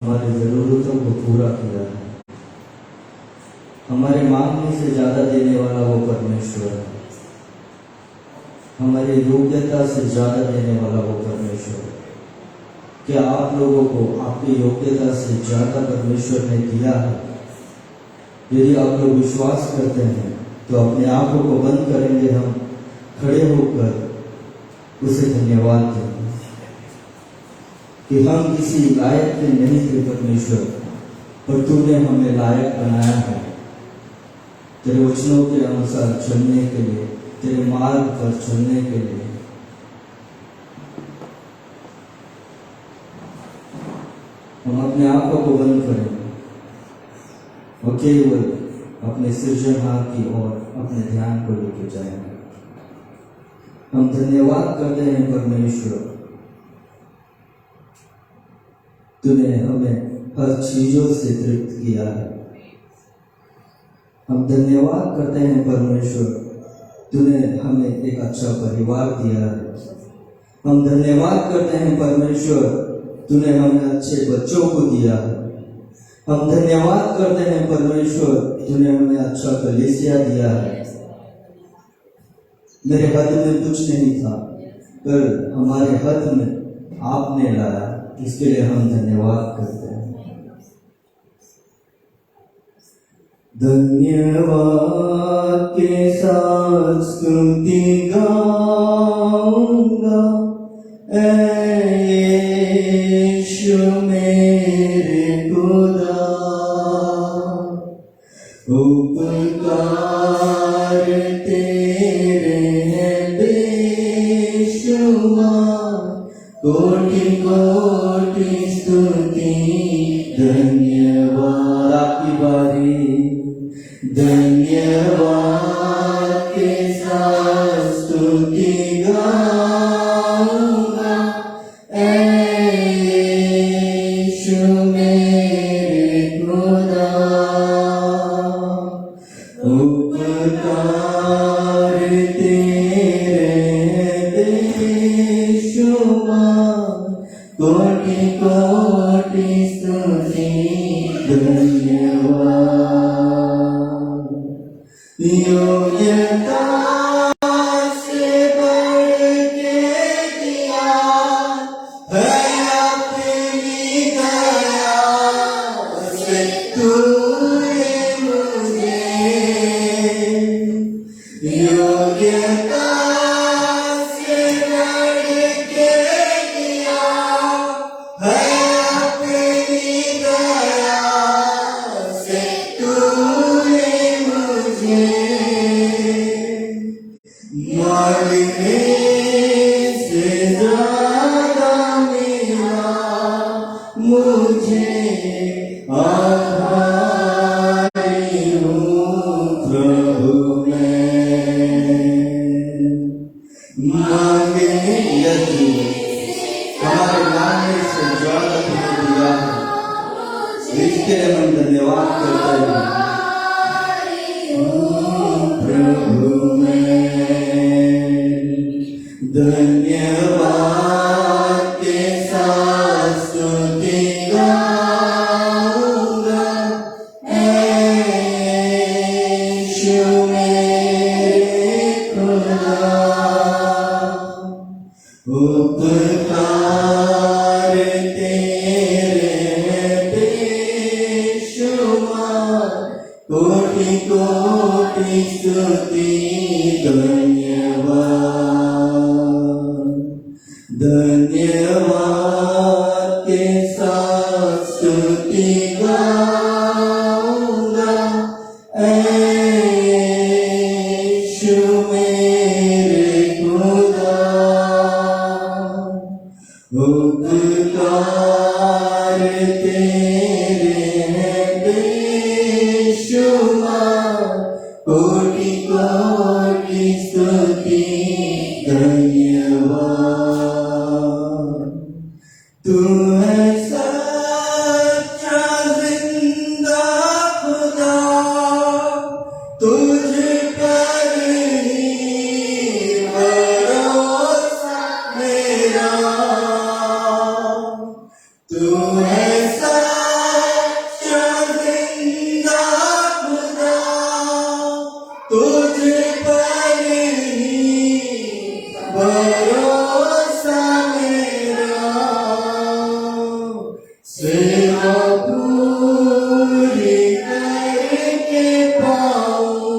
हमारी ज़रूरतों को पूरा किया है। हमारे मांगने से ज़्यादा देने वाला वो परमेश्वर है। हमारी योग्यता से ज़्यादा देने वाला वो परमेश्वर है। क्या आप लोगों को आपकी योग्यता से ज़्यादा परमेश्वर ने दिया है? यदि आप लोग विश्वास करते हैं तो अपने आंखों को बंद करेंगे, हम खड़े होकर उसे धन्यवाद देंगे कि हम किसी लायक के नहीं थे परमेश्वर, पर तूने हमें लायक बनाया है तेरे वचनों के अनुसार चलने के लिए, तेरे मार्ग पर चलने के लिए। हम अपने आंखों को बंद करेंगे और केवल अपने सृजनहार की ओर अपने ध्यान को लेकर जाएंगे। हम धन्यवाद करते हैं परमेश्वर, तूने हमें हर चीजों से तृप्त किया है। हम धन्यवाद करते हैं परमेश्वर, तूने हमें एक अच्छा परिवार दिया है। हम धन्यवाद करते हैं परमेश्वर, तूने हमें अच्छे बच्चों को दिया है। हम धन्यवाद करते हैं परमेश्वर, तूने हमें अच्छा कलीसिया दिया है। मेरे हाथ में कुछ नहीं था, पर हमारे हाथ में आपने लाया, इसके लिए हम धन्यवाद करते हैं। धन्यवाद के साथ स्तुति गाऊंगा, यीशु मेरे खुदा, उपकार तेरे हैं बेशुमार, कोटि कोटि स्तुति धन्यवाद। आपकी बारी। धन्यवाद के साथ स्तुति गाऊंगा, यीशु मेरे खुदा, उपकार तेरे बेशुमार, कोटि कोटि स्तुति धन्यवाद। योग्यता से बढ़ के दिया है अपनी दया से तूने मुझे, योग्यता से बढ़ के दिया है अपनी दया से तूने मुझे, मांगने से ज्यादा मिला मुझे, आभारी हूँ प्रभु मैं। मांगने यदि हमारे मांगने से ज्यादा तुमने दिया है, इसके लिए हम धन्यवाद करते हैं प्रभु मैं। धन्यवाद के साथ स्तुति गाऊंगा, यीशु मेरे खुदा, उपकार तेरे बेशुमार, कोटि कोटि स्तुति धन्यवाद। धन्यवाद के साथ स्तुति गाऊंगा, यीशु मेरे खुदा, उपकार तेरे हैं बेशुमार, कोटि कोटि स्तुति धन्यवाद। तू है सच्चा जिंदा खुदा, तुझ पर ही भरोसा मेरा, तू है सेवा पूरी करके पाऊंगा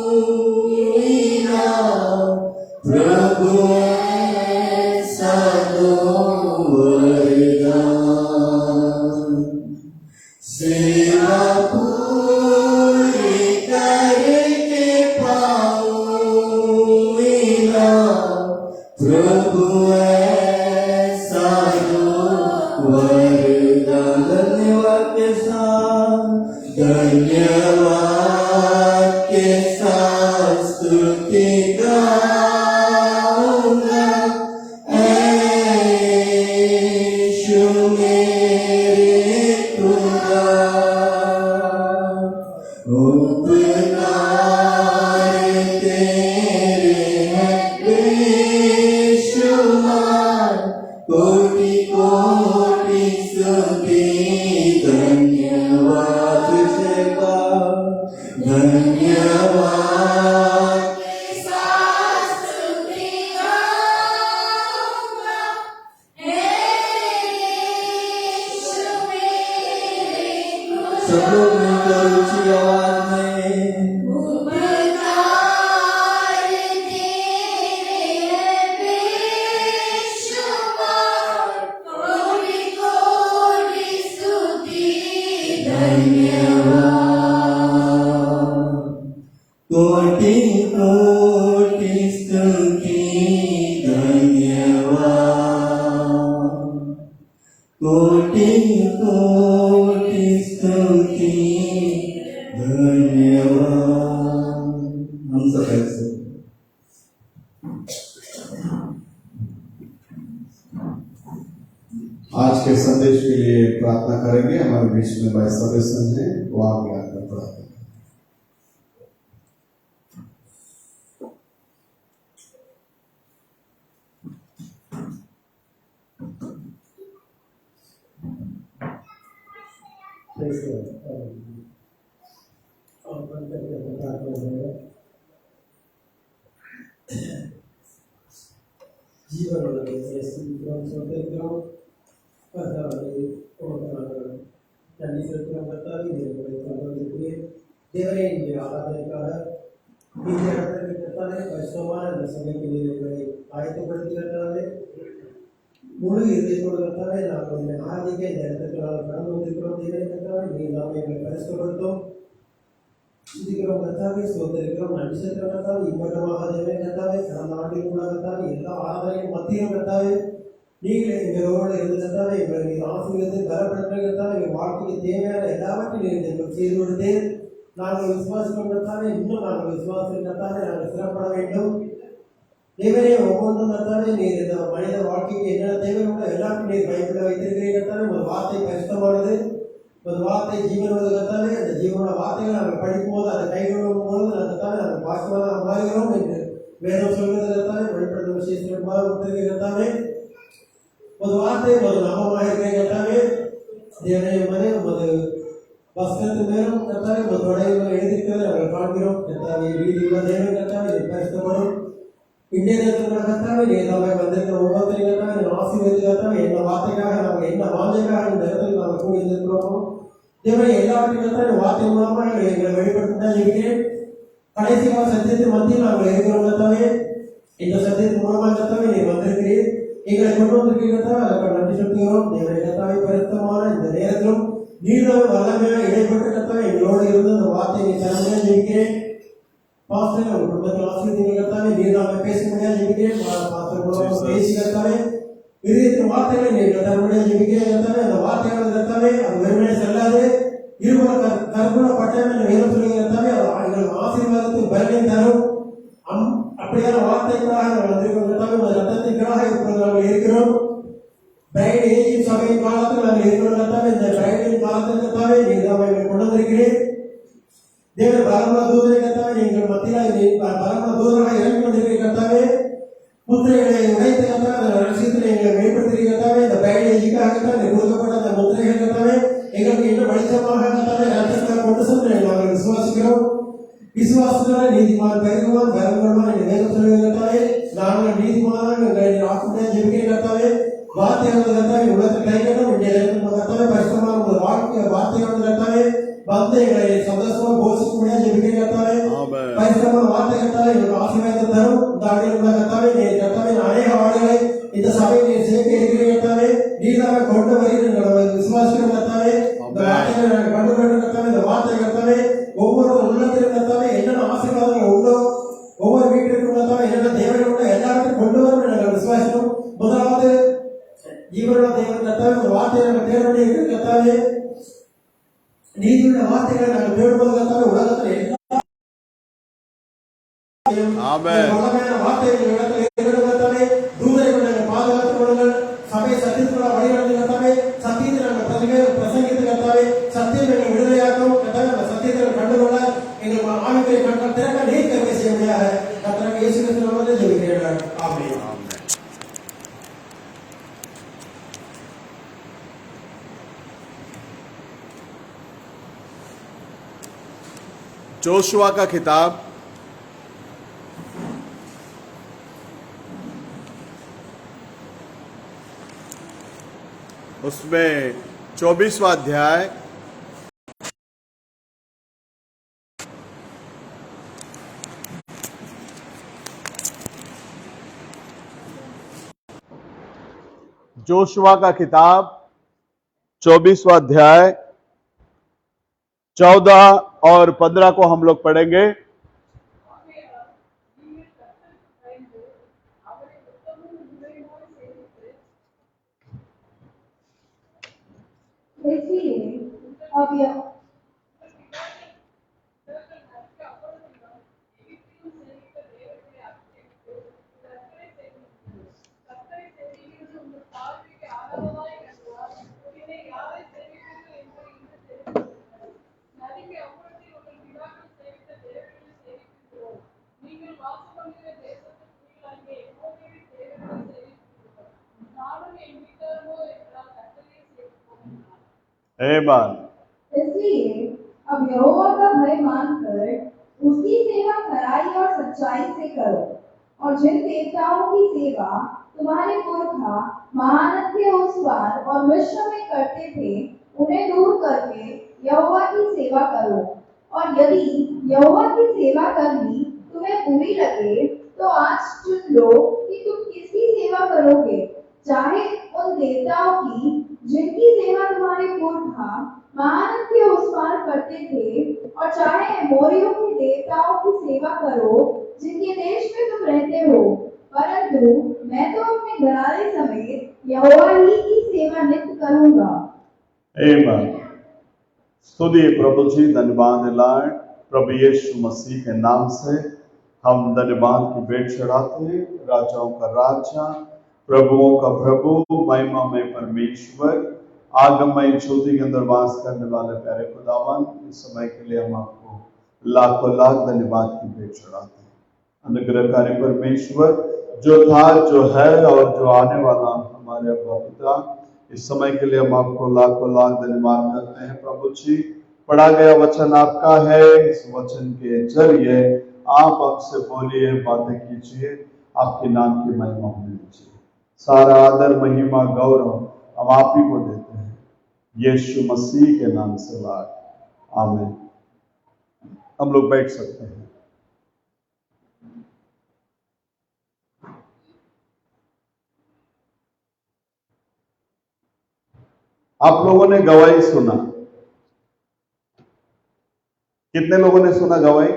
प्रभु ऐसा दो वरदान। सेवा पूरी करके पाऊंगा प्रभु ऐसा दो वरदान। धन्यवाद के साथ, धन्यवाद के साथ स्तुति गाऊंगा। यीशु मेरे खुदा, उपकार तेरे हैं बेशुमार, कोटि कोटि स्तुति। धन्यवाद तुझे का, धन्यवाद के साथ स्तुति गाऊंगा। यीशु मेरे खुदा, सब लोग मिलकर ऊंची आवाज में उपकार तेरे हैं बेशुमार, कोटि कोटि स्तुति। धन्यवाद। कोटि कोटि स्तुति। धन्यवाद। कोटि कोटि स्तुति। धन्यवाद। हम सब ऐसे आज के संदेश के लिए प्रार्थना करेंगे। हमारे बीच में भाई सदस्य हैं, वो आगे आकर प्रार्थना करें। जीवन ಸ್ವತಂತ್ರ தேவரே இங்கே ஆராதனைக்காக இந்த இடத்துல கர்த்தாவே கஷ்டமான இந்த சபைக்கு நீரை ஆயத்தப்படுத்துகிறதாவே முழு இதயத்தோடு கர்த்தாவே நாங்கள் உங்களை ஆராதிக்க இந்த இடத்துக்கு நாங்கள் கடந்து வந்திருக்கிறோம். தேவரே கர்த்தாவே நீங்கள் நாம எங்களை பரிசுப்படுத்தும் சிந்திக்கிறோம் கர்த்தாவே, சோதரிக்கிறோம், நன்றி செலுத்துகிறோம் கர்த்தாவே. இவ்வட்டமாக தேவரே கர்த்தாவே கடந்த ஆண்டில் கூட கர்த்தாவே எல்லா ஆராதனையும் மத்தியும் கர்த்தாவே நீங்கள் எங்களோடு இருந்து கர்த்தாவே எங்களை நீர் ஆசீர்வதித்து பலப்படுத்துகிற கர்த்தாவே எங்கள் வாழ்க்கைக்கு தேவையான எல்லாவற்றையும் நீங்கள் எங்களுக்கு செய்து கொடுத்தேன். நாங்கள் விசுவாசிக்கிறோம் கர்த்தாவே, இன்னும் நாங்கள் விசுவாசிக்கிறோம் கர்த்தாவே, நாங்கள் சிறப்பட வேண்டும். தேவனே ஒவ்வொன்றும் கர்த்தாவே நீர் இந்த மனித வாழ்க்கைக்கு என்னென்ன தேவைகளோ எல்லாத்தையும் நீர் பைபிளில் வைத்திருக்கிறீர்கள் கர்த்தாவே. ஒரு வார்த்தை பரிசுத்தமானது, ஒரு வார்த்தை ஜீவனோடு கர்த்தாவே. அந்த ஜீவனோட வார்த்தைகளை நாங்கள் படிக்கும் போது அதை கைகொள்ளும் போது கர்த்தாவே நாங்கள் பாக்கியமாக மாறுகிறோம் என்று வேதம் சொல்கிறது கர்த்தாவே. வெளிப்படுத்தும் விசேஷமாக கொடுத்திருக்கிற கர்த்தாவே, ஒரு வார்த்தை ஒரு நம்பமாக இருக்கிற கர்த்தாவே. தேவனே மனே உமது வஸ்திரத்து மேலும் கர்த்தாவே உமது தொடையில் எழுதியிருக்கிறதை நாங்கள் காண்கிறோம் கர்த்தாவே. வீதியுள்ள தேவன் கர்த்தாவே நீர் பரிசுத்தப்படும் இன்றைய நேரத்தில் கர்த்தாவே நீதாவே வந்திருக்கிற ஒவ்வொருத்தரையும் கர்த்தாவே நீர் ஆசீர்வதித்து கர்த்தாவே என்ன வார்த்தைக்காக நாங்கள் என்ன வாஞ்சைக்காக இந்த இடத்தில் நாங்கள் கூடி இருந்திருக்கிறோமோ தேவனை எல்லாவற்றையும் கர்த்தாவே வார்த்தை மூலமாக எங்களை வெளிப்படுத்திதான் இருக்கிறேன். கடைசி கால சத்தியத்தின் மத்தியில் நாங்கள் இருக்கிறோம் கர்த்தாவே. இந்த சத்தியத்தின் மூலமாக கர்த்தாவே நீர் வந்திருக்கிறீர், எங்களை கொண்டு வந்திருக்கிறீர்கள். அதற்கு நன்றி செலுத்துகிறோம். தேவனை கர்த்தாவே பரிசுத்தமான இந்த நேரத்திலும் நீதாவே வல்லமையாக இடைப்பட்டு கர்த்தாவே எங்களோடு இருந்து அந்த வார்த்தையை நீ தரமையாக ஜெபிக்கிறேன். பாஸ்டர் உங்கள் குடும்பத்தில் ஆசீர்வதிங்க கர்த்தாவே. நீதாவே பேச முடியாது ஜெபிக்கிறேன். பாஸ்டர் மூலமாக பேசி கர்த்தாவே இதயத்தின் வார்த்தைகளை நீங்கள் தரமுடியாது ஜெபிக்கிறேன் கர்த்தாவே. அந்த வார்த்தைகள் கர்த்தாவே அது வெறுமனே செல்லாது, இருபுற கற்புள்ள பட்டயம் என்று வேதம் சொல்லுங்க கர்த்தாவே. எங்கள் ஆசீர்வாதத்துக்கு பலனை தரும். அப்படியான வார்த்தைகளாக நாங்கள் வந்திருக்கிறோம் கர்த்தாவே. அந்த ரத்தத்திற்காக நாங்கள் இருக்கிறோம். பிரைட் ஏஜின் சபையின் காலத்தில் நாங்கள் இருக்கிறோம் கர்த்தாவே. இந்த பிரைடின் காலத்தில் கர்த்தாவே நீதாவே கொண்டு வந்திருக்கிறேன். தேவன் பலமுள்ள தூதரை கர்த்தாவே நீங்கள் மத்தியில் பலமுள்ள தூதராக இறங்கி கொண்டிருக்கிற கர்த்தாவே. முத்திரைகளை உடைத்து கர்த்தாவே அந்த ரகசியத்தில் எங்களை வெளிப்படுத்திருக்கிற கர்த்தாவே. இந்த பிரைடேஜுக்காக கர்த்தாவே கொடுக்கப்பட்ட அந்த முத்திரைகள் கர்த்தாவே எங்களுக்கு இன்னும் வெளிச்சமாக கர்த்தாவே ரத்தத்தில் கொண்டு சென்று நாங்கள் விசுவாசிக்கிறோம். விசுவாசத்தால நீதிமான் பெருகுவான் பெருங்குவான் என்று வேதம் சொல்லுகிற கர்த்தாவே. நாங்கள் நீதிமானாக எங்களை ஆக்குடைய ஜெபிக்கிறேன் கர்த்தாவே. வார்த்தையானது கர்த்தாவே உலகத்தை கைகட்டும் இன்றைய கர்த்தாவே பரிசுத்தமான உங்கள் வார்த்தையானது கர்த்தாவே வந்து எங்களை சந்தோஷமா போஷிக்க முடியாது ஜெபிக்கிறேன் கர்த்தாவே ஆமென். பரிசுத்தமான வார்த்தை கர்த்தாவே எங்களுக்கு ஆசீர்வாதத்தை தரும் இந்த ஆண்டில் உள்ள கர்த்தாவே நீர் கர்த்தாவே அநேக ஆண்டுகளை இந்த சபையை நீர் சேர்க்க இருக்கிறீர்கள் கர்த்தாவே நீதாவே கொண்டு வருகிறீர்கள் விசுவாசிக்கிறோம் கர்த்தாவே இந்த வார்த்தைகளை நாங்கள் கண்டு வேண்டும் கர்த்தாவே இந்த வார்த்தை கர்த்தாவே ஒவ்வொரு உள்ளத்திலும் கர்த்தாவே என்னென்ன ஆசீர்வாதங்கள் உண்டோ ஒவ்வொரு வீட்டிற்கும் கர்த்தாவே என்னென்ன தேவைகள் உண்டோ எல்லாருக்கும் கொண்டு வரும் நாங்கள் விசுவாசிக்கிறோம் முதலாவது ஜீவனுள்ள தேவன் கர்த்தாவே ஒரு வார்த்தையை நாங்கள் தேட வேண்டிய இருக்கிற கர்த்தாவே நீதியுள்ள வார்த்தைகளை நாங்கள் தேடும்போது கர்த்தாவே உலகத்தில் எல்லா ஆமென். வல்லமையான வார்த்தைகள் இடத்தில் இருக்கிற கர்த்தாவே தூதர்கள் நாங்கள் பாதுகாத்துக் கொள்ளுங்கள் சபை சத்தியத்துக்குள்ள வழிநடத்தி கர்த்தாவே சத்தியத்தை நாங்கள் பிரசங்கித்து கர்த்தாவே சத்தியம் எங்களை விடுதலையாக்கும் கர்த்தாவே அந்த சத்தியத்தை கண்டுகொள்ள எங்கள் ஆவிக்குரிய கண்கள் திறக்க நீர் கருவை செய்ய முடியாது கர்த்தராகிய இயேசு கிறிஸ்து நாமத்தில் ஜெபிக்கிறேன் ஆமென். जोशुआ का किताब उसमें 24वां अध्याय जोशुआ का किताब 24वां अध्याय 14 और 15 को हम लोग पढ़ेंगे। इसलिए अब यह आमीन। इसलिए अब यहोवा का भय मानकर उसकी सेवा खराई और सच्चाई से करो और जिन देवताओं की सेवा तुम्हारे पुरखा महानद्य उस बार और मिस्र में करते थे उन्हें दूर करके यहोवा की सेवा करो। और यदि यहोवा की सेवा करनी तुम्हें बुरी लगे तो आज चुन लो कि तुम किसकी सेवा करोगे, चाहे उन देवताओं की जिनकी सेवा तुम्हारे पुरखा महानद्य उस पार करते थे, और चाहे एमोरियों के देवताओं की सेवा करो जिनके देश में तुम रहते हो, परंतु मैं तो अपने घराने समेत यहोवा ही की सेवा नित्य करूंगा। आमीन। स्तुति प्रभु जी, धन्यवाद लॉर्ड। प्रभु यीशु मसीह के नाम से हम धन्यवाद की भेंट चढ़ाते हैं। राजाओं का राजा, प्रभुओं का प्रभु, महिमा में परमेश्वर, आगमय ज्योति के अंदर वास करने वाले प्यारे खुदावन, इस समय के लिए हम आपको लाखों लाख धन्यवाद की भेंट चढ़ाते हैं। अनुग्रहकारी परमेश्वर, जो था, जो है और जो आने वाला हमारे अब्बा पिता, इस समय के लिए हम आपको लाखों लाख धन्यवाद करते हैं। प्रभु जी, पढ़ा गया वचन आपका है, इस वचन के जरिए आप हमसे बोलिए, बातें कीजिए, आपके नाम की महिमा होने दीजिए। सारा आदर, महिमा, गौरव हम आप ही को देते हैं, यीशु मसीह के नाम से लॉर्ड, आमीन। हम लोग बैठ सकते हैं। आप लोगों ने गवाही सुना, कितने लोगों ने सुना गवाही?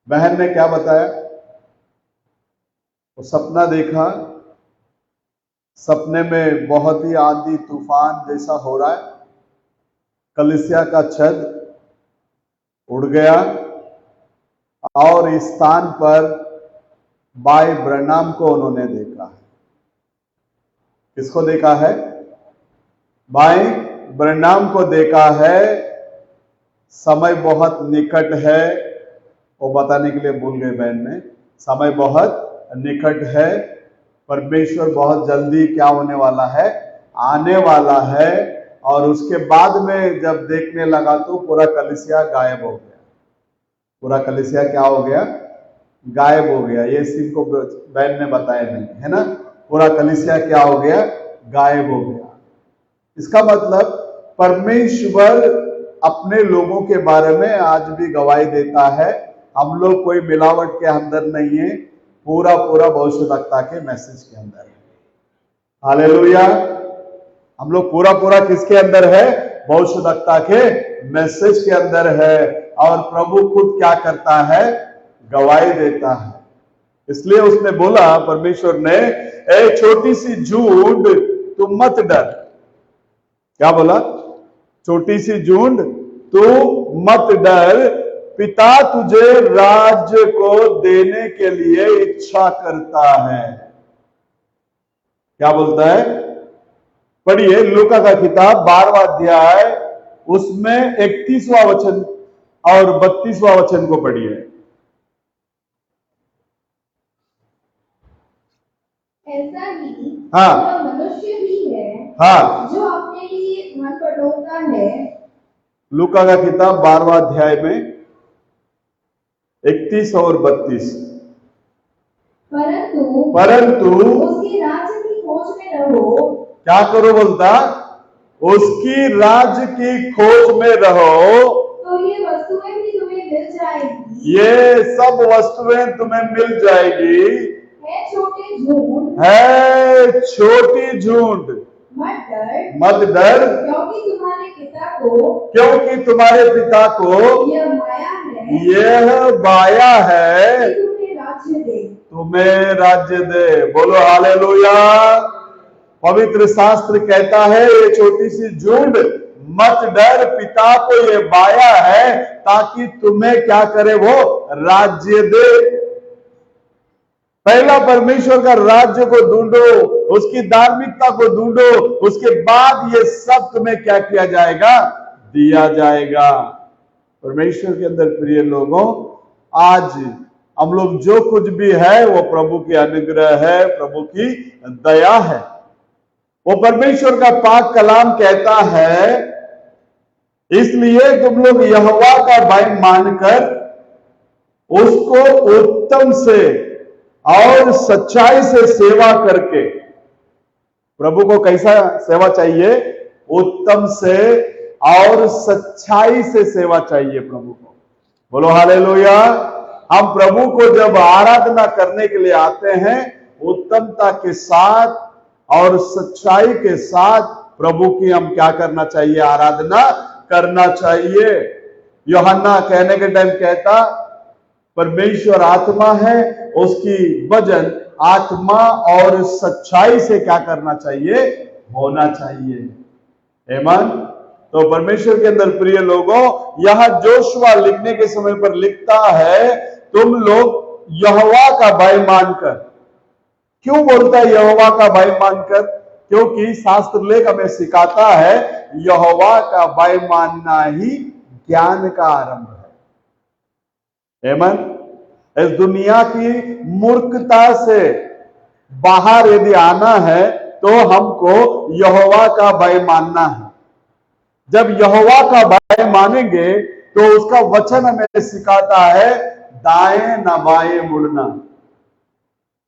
बहन ने क्या बताया? वो सपना देखा, सपने में बहुत ही आंधी तूफान जैसा हो रहा है, कलीसिया का छत उड़ गया और इस स्थान पर भाई ब्रैनम को उन्होंने देखा है। किसको देखा है? भाई ब्रैनम को देखा है। समय बहुत निकट है, वो बताने के लिए भूल गए बहन ने। समय बहुत निकट है, परमेश्वर बहुत जल्दी क्या होने वाला है? आने वाला है। और उसके बाद में जब देखने लगा तो पूरा कलीसिया गायब हो गया। पूरा कलीसिया क्या हो गया? गायब हो गया। ये सीन को बहन ने बताया नहीं है ना। पूरा कलीसिया क्या हो गया? गायब हो गया। इसका मतलब परमेश्वर अपने लोगों के बारे में आज भी गवाही देता है। हम लोग कोई मिलावट के अंदर नहीं है, पूरा पूरा भविष्यवक्ता के मैसेज के अंदर है। हालेलुया। हम लोग पूरा पूरा किसके अंदर है? भविष्यवक्ता के मैसेज के अंदर है। और प्रभु खुद क्या करता है? गवाही देता है। इसलिए उसने बोला, परमेश्वर ने, ए छोटी सी झूठ तुम मत डर। क्या बोला? छोटी सी झूठ तू मत डर, पिता तुझे राज्य को देने के लिए इच्छा करता है। क्या बोलता है? पढ़िए लूका का किताब 12वां अध्याय, उसमें 31वां वचन और 32वां वचन को पढ़िए। ऐसा ही हाँ। वह मनुष्य भी है हाँ, जो अपने लिए मन बटोरता है। लूका का किताब 12वां अध्याय में 31 और 32। परंतु उसके राज्य की खोज में रहो। क्या करो बोलता? उसकी राज्य की खोज में रहो, तो ये वस्तुएं भी तुम्हें मिल जाएगी। ये सब वस्तुएं तुम्हें मिल जाएगी। है छोटे झूठ, है छोटी झूठ मत डर, क्योंकि तुम्हारे पिता को यह माया है तुम्हें राज्य दे। बोलो हालेलुया। पवित्र शास्त्र कहता है, ये छोटी सी झूठ मत डर, पिता को ये माया है ताकि तुम्हें क्या करे? वो राज्य दे। पहला परमेश्वर का राज्य को ढूंढो, उसकी धार्मिकता को ढूंढो, उसके बाद ये सब तुम्हें क्या किया जाएगा? दिया जाएगा। परमेश्वर के अंदर प्रिय लोगों, आज हम लोग जो कुछ भी है वो प्रभु की अनुग्रह है, प्रभु की दया है। वो परमेश्वर का पाक कलाम कहता है, इसलिए तुम लोग यहोवा का भय मानकर उसको उत्तम से और सच्चाई से सेवा करके। प्रभु को कैसा सेवा चाहिए? उत्तम से और सच्चाई से सेवा चाहिए प्रभु को। बोलो हालेलुया। हम प्रभु को जब आराधना करने के लिए आते हैं, उत्तमता के साथ और सच्चाई के साथ प्रभु की हम क्या करना चाहिए? आराधना करना चाहिए। यूहन्ना कहने के टाइम कहता, परमेश्वर आत्मा है, उसकी भजन आत्मा और सच्चाई से क्या करना चाहिए? होना चाहिए। आमीन। तो परमेश्वर के अंदर प्रिय लोगों, यहां जोशुआ लिखने के समय पर लिखता है, तुम लोग यहोवा का भय मानकर। क्यों बोलता है यहोवा का भय मानकर? क्योंकि शास्त्र लेख हमें सिखाता है, यहोवा का भय मानना ही ज्ञान का आरंभ है। आमीन। इस दुनिया की मूर्खता से बाहर यदि आना है तो हमको यहोवा का भय मानना है। जब यहोवा का भय मानेंगे तो उसका वचन हमें सिखाता है, दाएं न बाएं मुड़ना।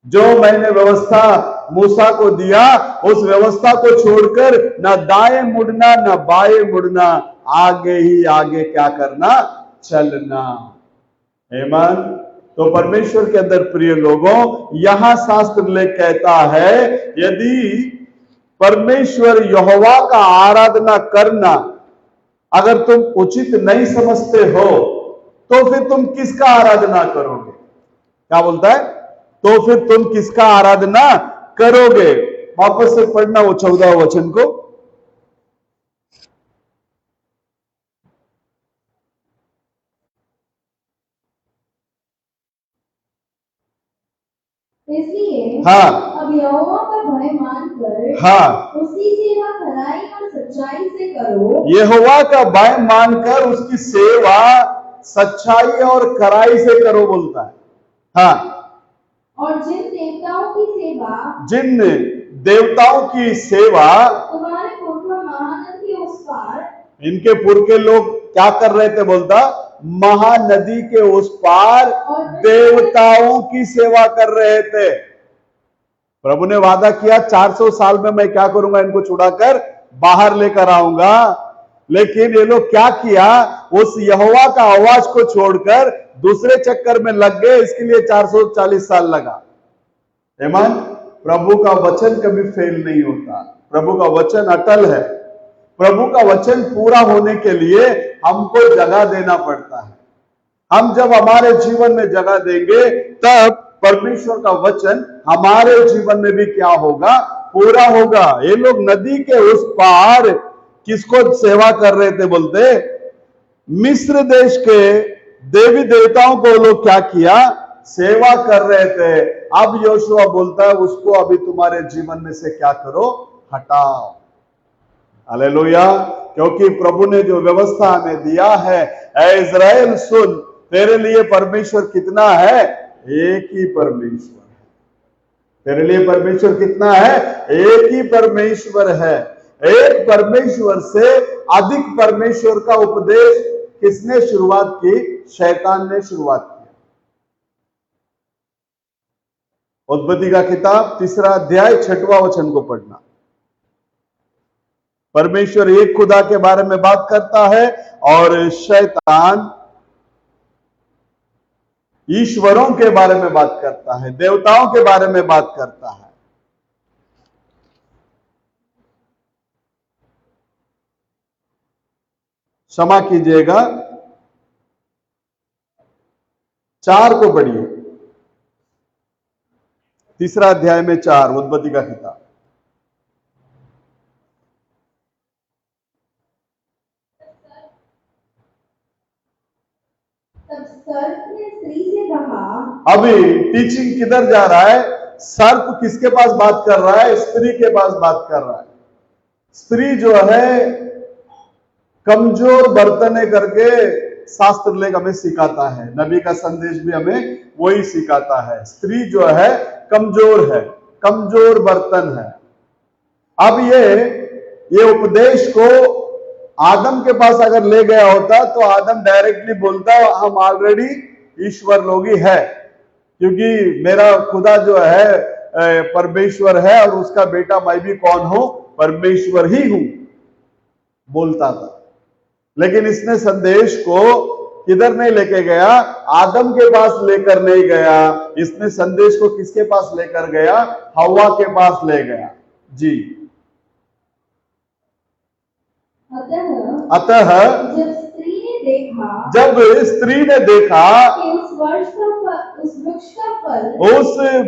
जो मैंने व्यवस्था मूसा को दिया, उस व्यवस्था को छोड़कर न दाएं मुड़ना न बाएं मुड़ना, आगे ही आगे क्या करना? चलना। आमीन। तो परमेश्वर के अंदर प्रिय लोगों, यहां शास्त्र लेख कहता है, यदि परमेश्वर यहोवा का आराधना करना अगर तुम उचित नहीं समझते हो, तो फिर तुम किसका आराधना करोगे? क्या बोलता है? तो फिर तुम किसका आराधना करोगे? वापस से पढ़ना वो 14 वचन को। इसलिए हाँ। अब यहोवा का भय मानकर हाँ। उसकी सेवा खराई और सच्चाई से करो। यहोवा का भय मानकर उसकी सेवा सच्चाई और खराई से करो बोलता है। हाँ। और जिन देवताओं की सेवा तुम्हारे पुरखा महानदी उस पार, इनके पुरखे लोग क्या कर रहे थे? बोलता, महानदी के उस पार देवताओं की सेवा कर रहे थे। प्रभु ने वादा किया 400 साल में मैं क्या करूंगा, इनको छुड़ाकर बाहर लेकर आऊंगा। लेकिन ये लोग क्या किया, उस यहोवा का आवाज को छोड़कर दूसरे चक्कर में लग गए, इसके लिए 440 साल लगा। आमीन। प्रभु का वचन कभी फेल नहीं होता, प्रभु का वचन अटल है। प्रभु का वचन पूरा होने के लिए हमको जगह देना पड़ता है। हम जब हमारे जीवन में जगह देंगे तब परमेश्वर का वचन हमारे जीवन में भी क्या होगा, पूरा होगा। ये लोग नदी के उस पार किसको सेवा कर रहे थे, बोलते मिस्र देश के देवी देवताओं को लोग क्या किया, सेवा कर रहे थे। अब यहोशुआ बोलता है उसको अभी तुम्हारे जीवन में से क्या करो, हटाओ। हालेलुया। क्योंकि प्रभु ने जो व्यवस्था हमें दिया है, ऐ इज़राइल सुन, तेरे लिए परमेश्वर कितना है, एक ही परमेश्वर है। तेरे लिए परमेश्वर कितना है, एक ही परमेश्वर है। एक परमेश्वर से अधिक परमेश्वर का उपदेश किसने शुरुआत की, शैतान ने शुरुआत की। उत्पत्ति का किताब 3 अध्याय 6वां वचन को पढ़ना। परमेश्वर एक खुदा के बारे में बात करता है और शैतान ईश्वरों के बारे में बात करता है, देवताओं के बारे में बात करता है। क्षमा कीजिएगा, 4 को पढ़िए। 3 अध्याय में 4, उत्पत्ति का किताब। तब सर्प ने स्त्री से कहा, अभी टीचिंग किधर जा रहा है, सर्प किसके पास बात कर रहा है, स्त्री के पास बात कर रहा है। स्त्री जो है कमजोर बर्तने करके शास्त्र लेख हमें सिखाता है, नबी का संदेश भी हमें वही सिखाता है। स्त्री जो है कमजोर है, कमजोर बर्तन है। अब ये उपदेश को आदम के पास अगर ले गया होता तो आदम डायरेक्टली बोलता हम ऑलरेडी ईश्वर लोग ही है, क्योंकि मेरा खुदा जो है परमेश्वर है और उसका बेटा मैं भी कौन हूं, परमेश्वर ही हूं, बोलता था। लेकिन इसने संदेश को किधर नहीं लेके गया, आदम के पास लेकर नहीं गया। इसने संदेश को किसके पास लेकर गया, हव्वा के पास ले गया। जी। अतः जब स्त्री ने देखा कि उस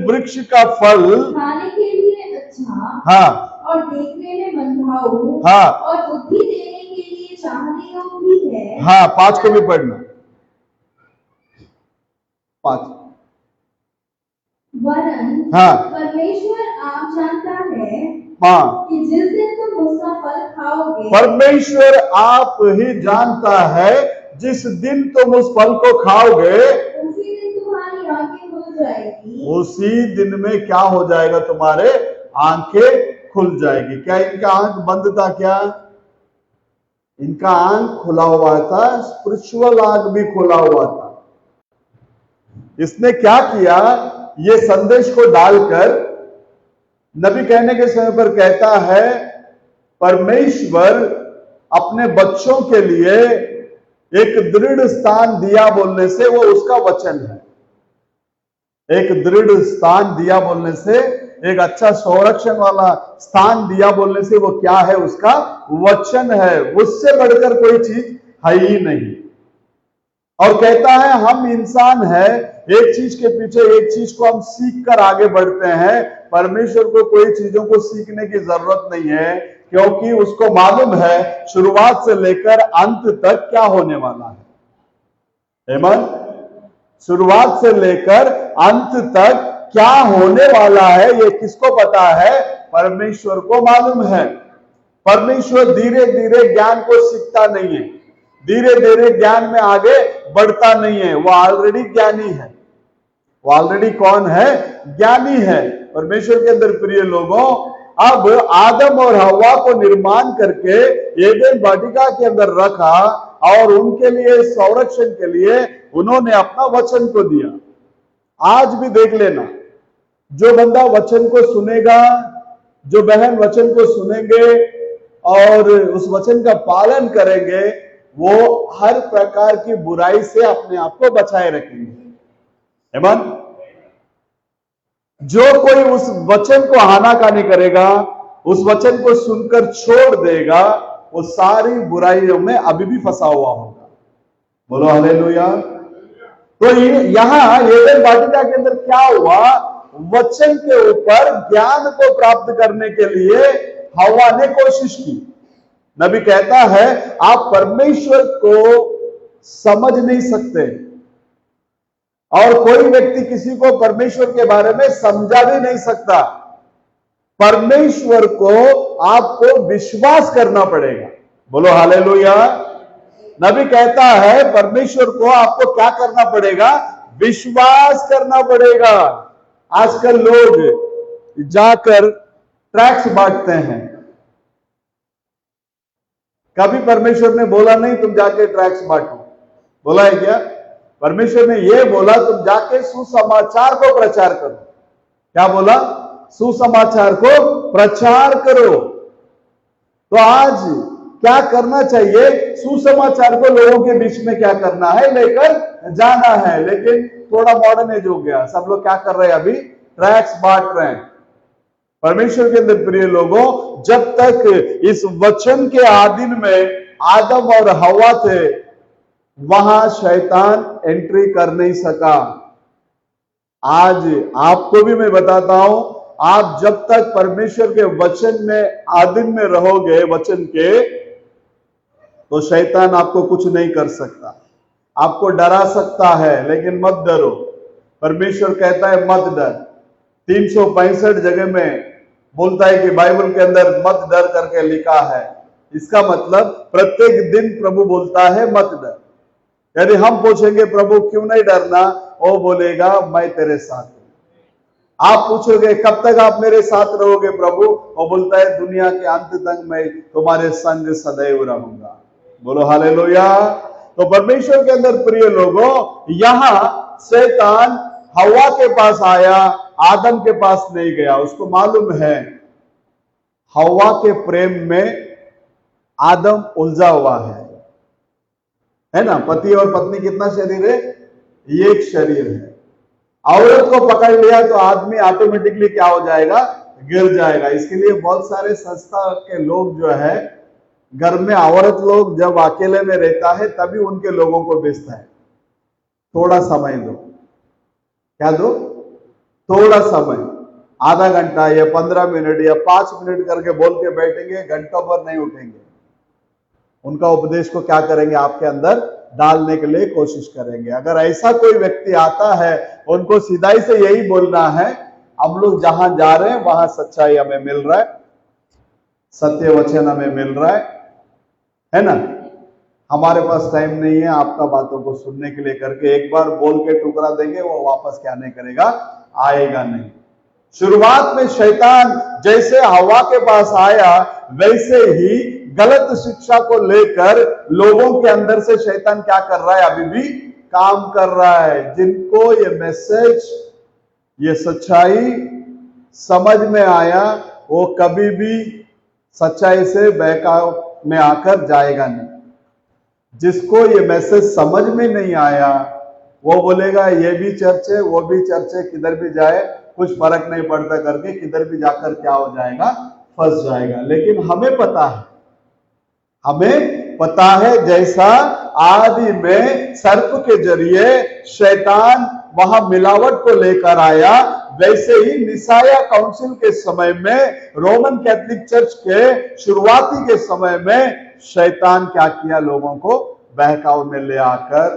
वृक्ष का फल खाने के लिए अच्छा, हाँ, और देखने में मनभाऊ, हाँ, और बुद्धि देने के लिए चाहने योग्य भी है, हाँ, 5 को भी पढ़ना। 5 वरन हाँ, परमेश्वर आप जानता है हाँ, कि जिस दिन तुम उसका फल खाओगे, परमेश्वर आप ही जानता है जिस दिन तुम उस फल को खाओगे उसी दिन तुम्हारी आंखें खुल जाएगी। उसी दिन में क्या हो जाएगा, तुम्हारे आंखें खुल जाएगी। क्या इनका आंख बंद था, क्या इनका आंख खुला हुआ था, स्पिरिचुअल आंख भी खुला हुआ था। इसने क्या किया, ये संदेश को डालकर नबी कहने के समय पर कहता है परमेश्वर अपने बच्चों के लिए एक दृढ़ स्थान दिया बोलने से वो उसका वचन है। एक दृढ़ स्थान दिया बोलने से, एक अच्छा संरक्षण वाला स्थान दिया बोलने से वो क्या है, उसका वचन है। उससे बढ़कर कोई चीज है ही नहीं। और कहता है हम इंसान है, एक चीज के पीछे एक चीज को हम सीख कर आगे बढ़ते हैं। परमेश्वर को कोई चीजों को सीखने की जरूरत नहीं है, क्योंकि उसको मालूम है शुरुआत से लेकर अंत तक क्या होने वाला है। आमीन। शुरुआत से लेकर अंत तक क्या होने वाला है ये किसको पता है, परमेश्वर को मालूम है। परमेश्वर धीरे धीरे ज्ञान को सीखता नहीं है, धीरे धीरे ज्ञान में आगे बढ़ता नहीं है। वो ऑलरेडी ज्ञानी है। वो ऑलरेडी कौन है, ज्ञानी है। परमेश्वर के अंदर प्रिय लोगों, अब आदम और हव्वा को निर्माण करके एदेन वाटिका के अंदर रखा और उनके लिए संरक्षण के लिए उन्होंने अपना वचन को दिया। आज भी देख लेना, जो बंदा वचन को सुनेगा, जो बहन वचन को सुनेंगे और उस वचन का पालन करेंगे, वो हर प्रकार की बुराई से अपने आप को बचाए रखेंगे। आमीन। जो कोई उस वचन को आनाकानी करेगा, उस वचन को सुनकर छोड़ देगा, वो सारी बुराइयों में अभी भी फंसा हुआ होगा। बोलो हालेलुया। तो यहां एदेन वाटिका के अंदर क्या हुआ? वचन के ऊपर ज्ञान को प्राप्त करने के लिए हवा ने कोशिश की। नबी कहता है आप परमेश्वर को समझ नहीं सकते, और कोई व्यक्ति किसी को परमेश्वर के बारे में समझा भी नहीं सकता। परमेश्वर को आपको विश्वास करना पड़ेगा। बोलो हालेलुया। नबी कहता है परमेश्वर को आपको क्या करना पड़ेगा? विश्वास करना पड़ेगा। आजकल लोग जाकर ट्रैक्ट्स बांटते हैं। कभी परमेश्वर ने बोला नहीं तुम जाके ट्रैक्ट्स बांटो, बोला है क्या? परमेश्वर ने यह बोला तुम जाके सुसमाचार को प्रचार करो। क्या बोला? सुसमाचार को प्रचार करो। तो आज क्या करना चाहिए? सुसमाचार को लोगों के बीच में क्या करना है? लेकर जाना है। लेकिन थोड़ा मॉडर्न एज हो गया, सब लोग क्या कर रहे हैं? अभी ट्रैक्ट्स बांट रहे हैं। परमेश्वर के अंदर प्रिय लोगों, जब तक इस वचन के आदिन में आदम और हवा थे, वहां शैतान एंट्री कर नहीं सका। आज आपको भी मैं बताता हूं, आप जब तक परमेश्वर के वचन में आदिन में रहोगे, वचन के, तो शैतान आपको कुछ नहीं कर सकता। आपको डरा सकता है लेकिन मत डरो। परमेश्वर कहता है मत डर। 365 जगह में बोलता है कि बाइबल के अंदर मत डर करके लिखा है। इसका मतलब प्रत्येक दिन प्रभु बोलता है मत डर। यदि हम पूछेंगे प्रभु क्यों नहीं डरना, वो बोलेगा मैं तेरे साथ हूं। आप पूछोगे कब तक आप मेरे साथ रहोगे प्रभु, वो बोलता है दुनिया के अंत तक मैं तुम्हारे संग सदैव रहूंगा। बोलो हालेलुया। तो परमेश्वर के अंदर प्रिय लोगों, यहां शैतान हवा के पास आया, आदम के पास नहीं गया। उसको मालूम हवा के प्रेम में आदम उलझा हुआ है ना? पति और पत्नी कितना शरीर है? एक शरीर है। औरत को पकड़ लिया तो आदमी ऑटोमेटिकली क्या हो जाएगा? गिर जाएगा। इसके लिए बहुत सारे संस्था के लोग जो है, घर में औरत लोग जब अकेले में रहता है तभी उनके लोगों को भेजता है, थोड़ा समय दो। क्या दो? थोड़ा समय, आधा घंटा या 15 मिनट या 5 मिनट करके बोल के बैठेंगे, घंटों भर नहीं उठेंगे। उनका उपदेश को क्या करेंगे? आपके अंदर डालने के लिए कोशिश करेंगे। अगर ऐसा कोई व्यक्ति आता है, उनको सीधाई से यही बोलना है, हम लोग जहां जा रहे हैं वहां सच्चाई हमें मिल रहा है, सत्य वचन हमें मिल रहा है ना? हमारे पास टाइम नहीं है आपका बातों को सुनने के लिए करके एक बार बोल के टुकड़ा देंगे, वो वापस क्या नहीं करेगा? आएगा नहीं। शुरुआत में शैतान जैसे हवा के पास आया, वैसे ही गलत शिक्षा को लेकर लोगों के अंदर से शैतान क्या कर रहा है? अभी भी काम कर रहा है। जिनको ये मैसेज, ये सच्चाई समझ में आया, वो कभी भी सच्चाई से बहकाव में आकर जाएगा नहीं। जिसको ये मैसेज समझ में नहीं आया, वो बोलेगा ये भी चर्च है, वो भी चर्च है, किधर भी जाए कुछ फर्क नहीं पड़ता करके किधर भी जाकर क्या हो जाएगा? फंस जाएगा। लेकिन हमें पता है जैसा आदि में सर्प के जरिए शैतान वहां मिलावट को लेकर आया, वैसे ही निसाया काउंसिल के समय में, रोमन कैथोलिक चर्च के शुरुआती के समय में शैतान क्या किया? लोगों को बहकाव में ले आकर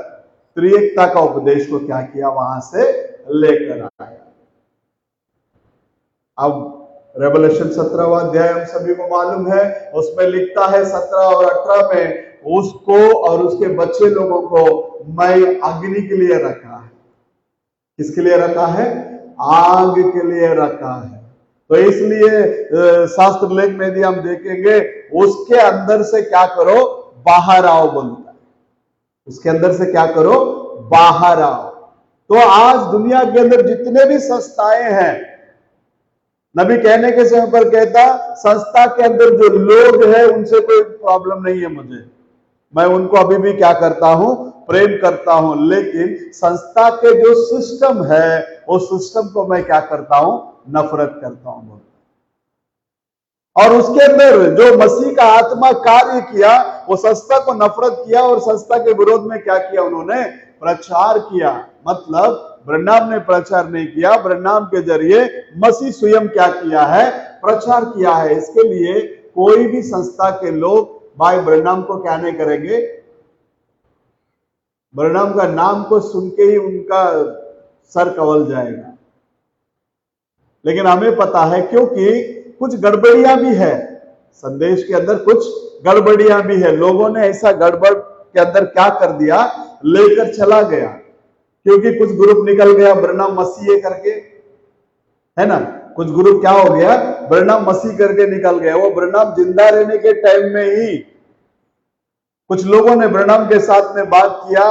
त्रिएकता का उपदेश को क्या किया? वहां से लेकर आया। अब रेवलेशन 17वां अध्याय हम सभी को मालूम है, उसमें लिखता है 17 और 18 में, उसको और उसके बच्चे लोगों को मैं अग्नि के लिए रखा है। किसके लिए रखा है? आग के लिए रखा है। तो इसलिए शास्त्र लेख में यदि हम देखेंगे, उसके अंदर से क्या करो? बाहर आओ बोलता है। उसके अंदर से क्या करो? बाहर आओ। तो आज दुनिया के अंदर जितने भी संस्थाएं हैं, नबी कहने के समय पर कहता, संस्था के अंदर जो लोग हैं उनसे कोई प्रॉब्लम नहीं है मुझे, मैं उनको अभी भी क्या करता हूं, प्रेम करता हूं, लेकिन संस्था के जो सिस्टम है वो सिस्टम को मैं क्या करता हूं, नफरत करता हूं। और उसके अंदर जो मसीह का आत्मा कार्य किया, वो संस्था को नफरत किया और संस्था के विरोध में क्या किया, उन्होंने प्रचार किया। मतलब ब्रह्नाम ने प्रचार नहीं किया, ब्रह्नाम के जरिए मसीह स्वयं क्या किया है, प्रचार किया है। इसके लिए कोई भी संस्था के लोग भाई ब्रह्नाम को क्या नहीं करेंगे, ब्रह्नाम का नाम को सुन के ही उनका सर कवल जाएगा। लेकिन हमें पता है, क्योंकि कुछ गड़बड़ियां भी है संदेश के अंदर, कुछ गड़बड़ियां भी है। लोगों ने ऐसा गड़बड़ के अंदर क्या कर दिया, लेकर चला गया, क्योंकि कुछ ग्रुप निकल गया ब्रह्नाम मसीह करके, है ना, कुछ ग्रुप क्या हो गया, ब्रह्नाम मसीह करके निकल गया। वो ब्रह्नाम जिंदा रहने के टाइम में ही कुछ लोगों ने ब्रह्नाम के साथ में बात किया,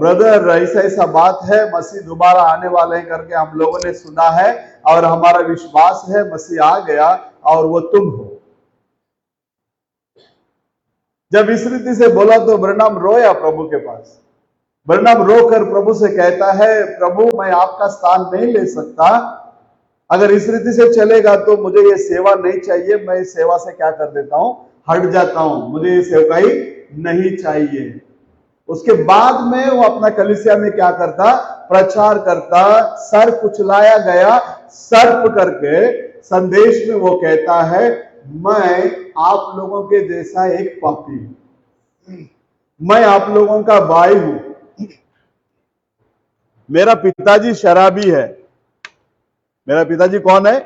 ब्रदर ऐसा ऐसा बात है, मसीह दोबारा आने वाले हैं करके हम लोगों ने सुना है और हमारा विश्वास है मसीह आ गया और वो तुम हो। जब इस रीति से बोला तो ब्रह्नाम रोया प्रभु के पास। ब्रह्नाम रोकर प्रभु से कहता है, प्रभु मैं आपका स्थान नहीं ले सकता, अगर इस रीति से चलेगा तो मुझे ये सेवा नहीं चाहिए, मैं इस सेवा से क्या कर देता हूं, हट जाता हूं, मुझे ये सेवकाई नहीं चाहिए। उसके बाद में वो अपना कलीसिया में क्या करता, प्रचार करता, सर कुचलाया गया सर्प करके संदेश में वो कहता है, मैं आप लोगों के जैसा एक पापी हूं, मैं आप लोगों का भाई हूं, मेरा पिताजी शराबी है। मेरा पिताजी कौन है,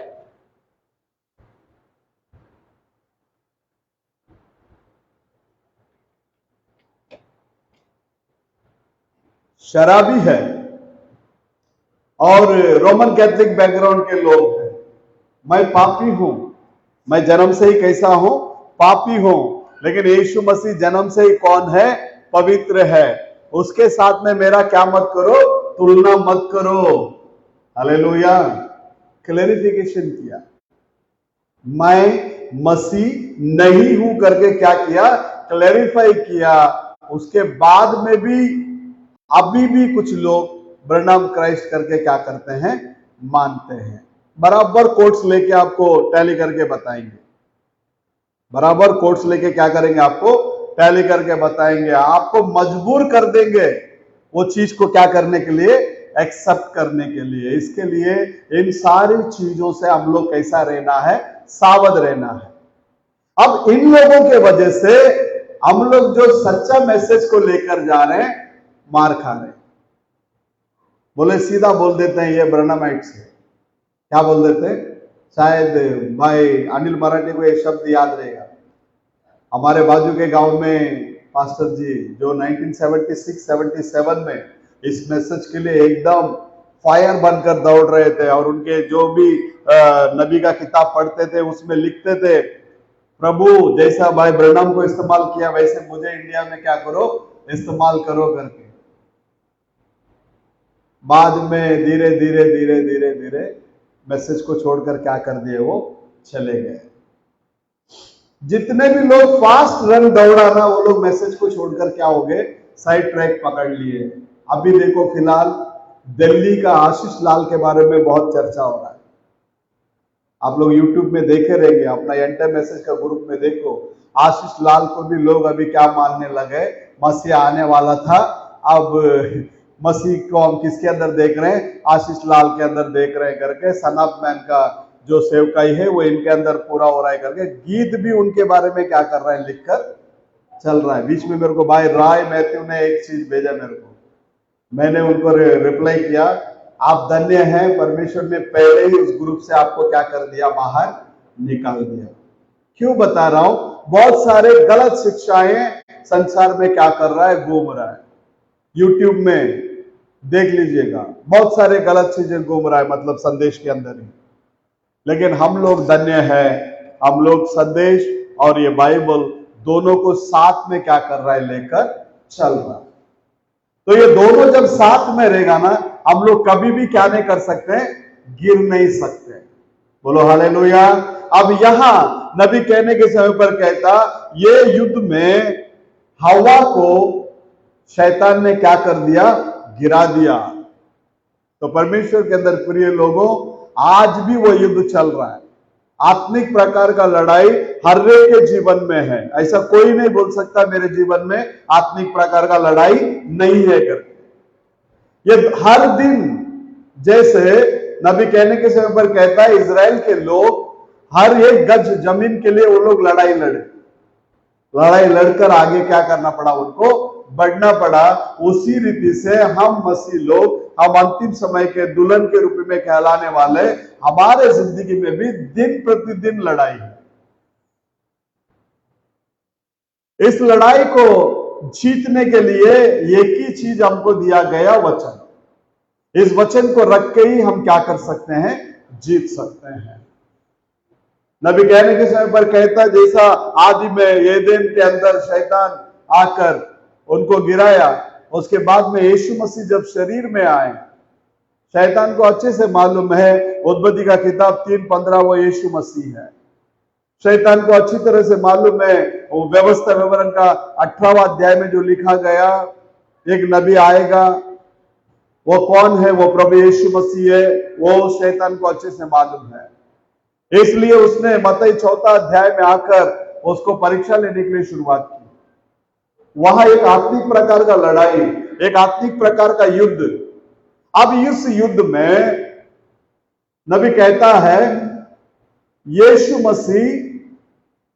शराबी है और रोमन कैथोलिक बैकग्राउंड के लोग हैं। मैं पापी हूं, मैं जन्म से ही कैसा हूं, पापी हूं, लेकिन यीशु मसीह जन्म से ही कौन है, पवित्र है। उसके साथ में मेरा क्या मत करो, तुलना मत करो। हालेलुया, क्लैरिफिकेशन किया, मैं मसीह नहीं हूं करके क्या किया, क्लैरिफाई किया। उसके बाद में भी अभी भी कुछ लोग ब्रह्नाम क्राइस्ट करके क्या करते हैं, मानते हैं। बराबर कोट्स लेके आपको टैली करके बताएंगे, बराबर कोट्स लेके क्या करेंगे, आपको टैली करके बताएंगे, आपको मजबूर कर देंगे वो चीज को क्या करने के लिए, एक्सेप्ट करने के लिए। इसके लिए इन सारी चीजों से हम लोग कैसा रहना है, सावध रहना है। अब इन लोगों के वजह से हम लोग जो सच्चा मैसेज को लेकर जा रहे हैं, मार खा रहे हैं। बोले सीधा बोल देते हैं ये ब्रह्नामाइट्स है, क्या बोल देते हैं, शायद भाई अनिल मराठी को ये शब्द याद रहेगा। हमारे बाजू के गांव में पास्टर जी जो 1976-77 में इस मैसेज के लिए एकदम फायर बनकर दौड़ रहे थे, और उनके जो भी नबी का किताब पढ़ते थे उसमें लिखते थे, प्रभु जैसा भाई ब्रह्नाम को इस्तेमाल किया वैसे मुझे इंडिया में क्या करो, इस्तेमाल करो करके। बाद में धीरे धीरे धीरे धीरे धीरे मैसेज को छोड़कर क्या कर दिए, वो चले गए। जितने भी लोग फास्ट रन दौड़ाना, वो लोग मैसेज को छोड़कर क्या हो गए, साइड ट्रैक पकड़ लिए। अभी देखो फिलहाल दिल्ली का आशीष लाल के बारे में बहुत चर्चा हो रहा है, आप लोग यूट्यूब में देखे रहेंगे, अपना एंटर मैसेज का ग्रुप में देखो। आशीष लाल को भी लोग अभी क्या मानने लगे, मसीह आने वाला था, अब मसीह को हम किसके अंदर देख रहे हैं, आशीष लाल के अंदर देख रहे हैं करके। सन ऑफ मैन का जो सेवकाई है वो इनके अंदर पूरा हो रहा है करके गीत भी उनके बारे में क्या कर रहा है, लिखकर चल रहा है। बीच में मेरे को भाई राय मैथ्यू ने एक चीज भेजा मेरे को, मैंने उनको रिप्लाई किया, आप धन्य हैं, परमेश्वर ने पहले ही उस ग्रुप से आपको क्या कर दिया, बाहर निकाल दिया। क्यों बता रहा हूं, बहुत सारे गलत शिक्षाएं संसार में क्या कर रहा है, घूम रहा है। यूट्यूब में देख लीजिएगा, बहुत सारे गलत चीजें घूम रहा है, मतलब संदेश के अंदर ही। लेकिन हम लोग धन्य है, हम लोग संदेश और ये बाइबल दोनों को साथ में क्या कर रहा है, लेकर चल रहा है। तो ये दोनों जब साथ में रहेगा ना, हम लोग कभी भी क्या नहीं कर सकते, गिर नहीं सकते। बोलो हालेलुया। अब यहां नबी कहने के समय पर कहता, ये युद्ध में हवा को शैतान ने क्या कर दिया? गिरा दिया। तो परमेश्वर के अंदर प्रिय लोगों, आज भी वो युद्ध चल रहा है। आत्मिक प्रकार का लड़ाई हर एक के जीवन में है। ऐसा कोई नहीं बोल सकता मेरे जीवन में आत्मिक प्रकार का लड़ाई नहीं है करके। ये हर दिन, जैसे नबी कहने के समय पर कहता है, इजराइल के लोग हर एक गज जमीन के लिए वो लोग लड़ाई लड़कर आगे क्या करना पड़ा? उनको बढ़ना पड़ा। उसी रीति से हम मसीह लोग, हम अंतिम समय के दुल्हन के रूप में कहलाने वाले, हमारे जिंदगी में भी दिन प्रतिदिन लड़ाई है। इस लड़ाई को जीतने के लिए एक ही चीज हमको दिया गया, वचन। इस वचन को रख के ही हम क्या कर सकते हैं? जीत सकते हैं। नबी कहने के समय पर कहता, जैसा आदि में एदेन के अंदर शैतान आकर उनको गिराया, उसके बाद में यीशु मसीह जब शरीर में आए, शैतान को अच्छे से मालूम है, उत्पत्ति का किताब 3:15 वो यीशु मसीह है। शैतान को अच्छी तरह से मालूम है, वो व्यवस्था विवरण का 18वां अध्याय में जो लिखा गया, एक नबी आएगा, वो कौन है? वो प्रभु यीशु मसीह है। वो शैतान को अच्छे से मालूम है, इसलिए उसने मत्ती 4 अध्याय में आकर उसको परीक्षा लेने के लिए शुरुआत की। वहां एक आत्मिक प्रकार का लड़ाई, एक आत्मिक प्रकार का युद्ध। अब इस युद्ध में नबी कहता है, यीशु मसीह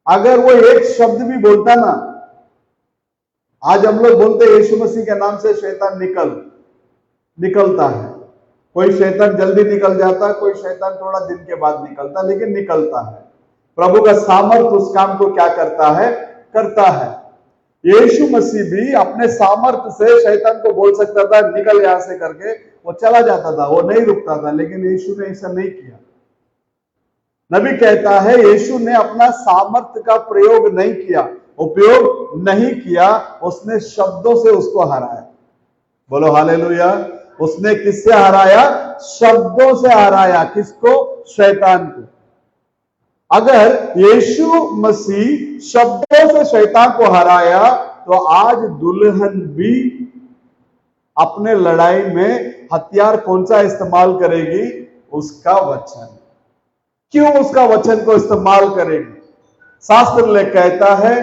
अगर वो एक शब्द भी बोलता ना, आज हम लोग बोलते हैं यीशु मसीह के नाम से शैतान निकलता है। कोई शैतान जल्दी निकल जाता, कोई शैतान थोड़ा दिन के बाद निकलता, लेकिन निकलता है। प्रभु का सामर्थ उस काम को क्या करता है। यीशु मसीह भी अपने सामर्थ से शैतान को बोल सकता था, निकल यहां से करके, वो चला जाता था, वो नहीं रुकता था। लेकिन यीशु ने ऐसा नहीं किया। नबी कहता है, यीशु ने अपना सामर्थ का प्रयोग नहीं किया, उपयोग नहीं किया, उसने शब्दों से उसको हराया। बोलो हालेलुया। उसने किससे हराया? शब्दों से हराया। किसको? शैतान को। अगर यीशु मसीह शब्दों से शैतान को हराया, तो आज दुल्हन भी अपने लड़ाई में हथियार कौन सा इस्तेमाल करेगी? उसका वचन। क्यों उसका वचन को इस्तेमाल करेगी? शास्त्र कहता है,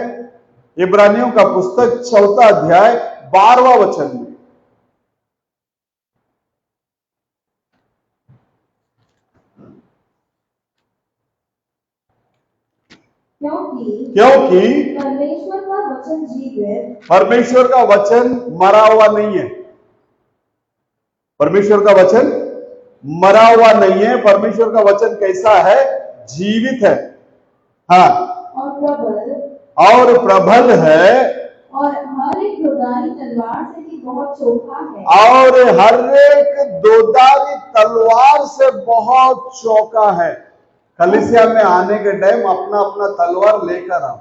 इब्रानियों का पुस्तक 4 अध्याय 12वां वचन में, क्योंकि परमेश्वर का वचन जीवित, परमेश्वर का वचन मरा हुआ नहीं है। परमेश्वर का वचन मरा हुआ नहीं है। परमेश्वर का वचन कैसा है? जीवित है। हाँ, और प्रबल है, और हर एक दोधारी तलवार से भी बहुत चोखा है, और हर एक दोधारी तलवार से बहुत चौका है। कलीसिया में आने के टाइम अपना अपना तलवार लेकर आओ।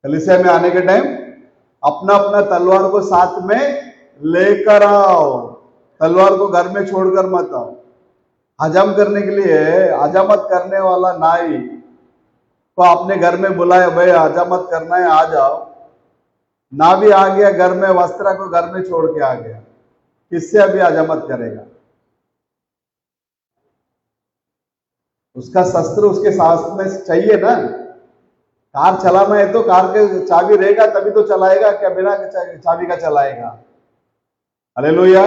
कलीसिया में आने के टाइम अपना अपना तलवार को साथ में लेकर आओ। तलवार को घर में छोड़कर मत आओ। हजम करने के लिए हजामत करने वाला नाई को अपने घर में बुलाया, भाई हजामत करना है, आ जाओ। ना भी आ गया, घर में वस्त्र को घर में छोड़ के आ गया, किससे अभी हजामत करेगा? उसका शस्त्र उसके साथ में चाहिए ना। कार चलाना है तो कार के चाबी रहेगा तभी तो चलाएगा, क्या बिना चाबी का चलाएगा? हालेलुया।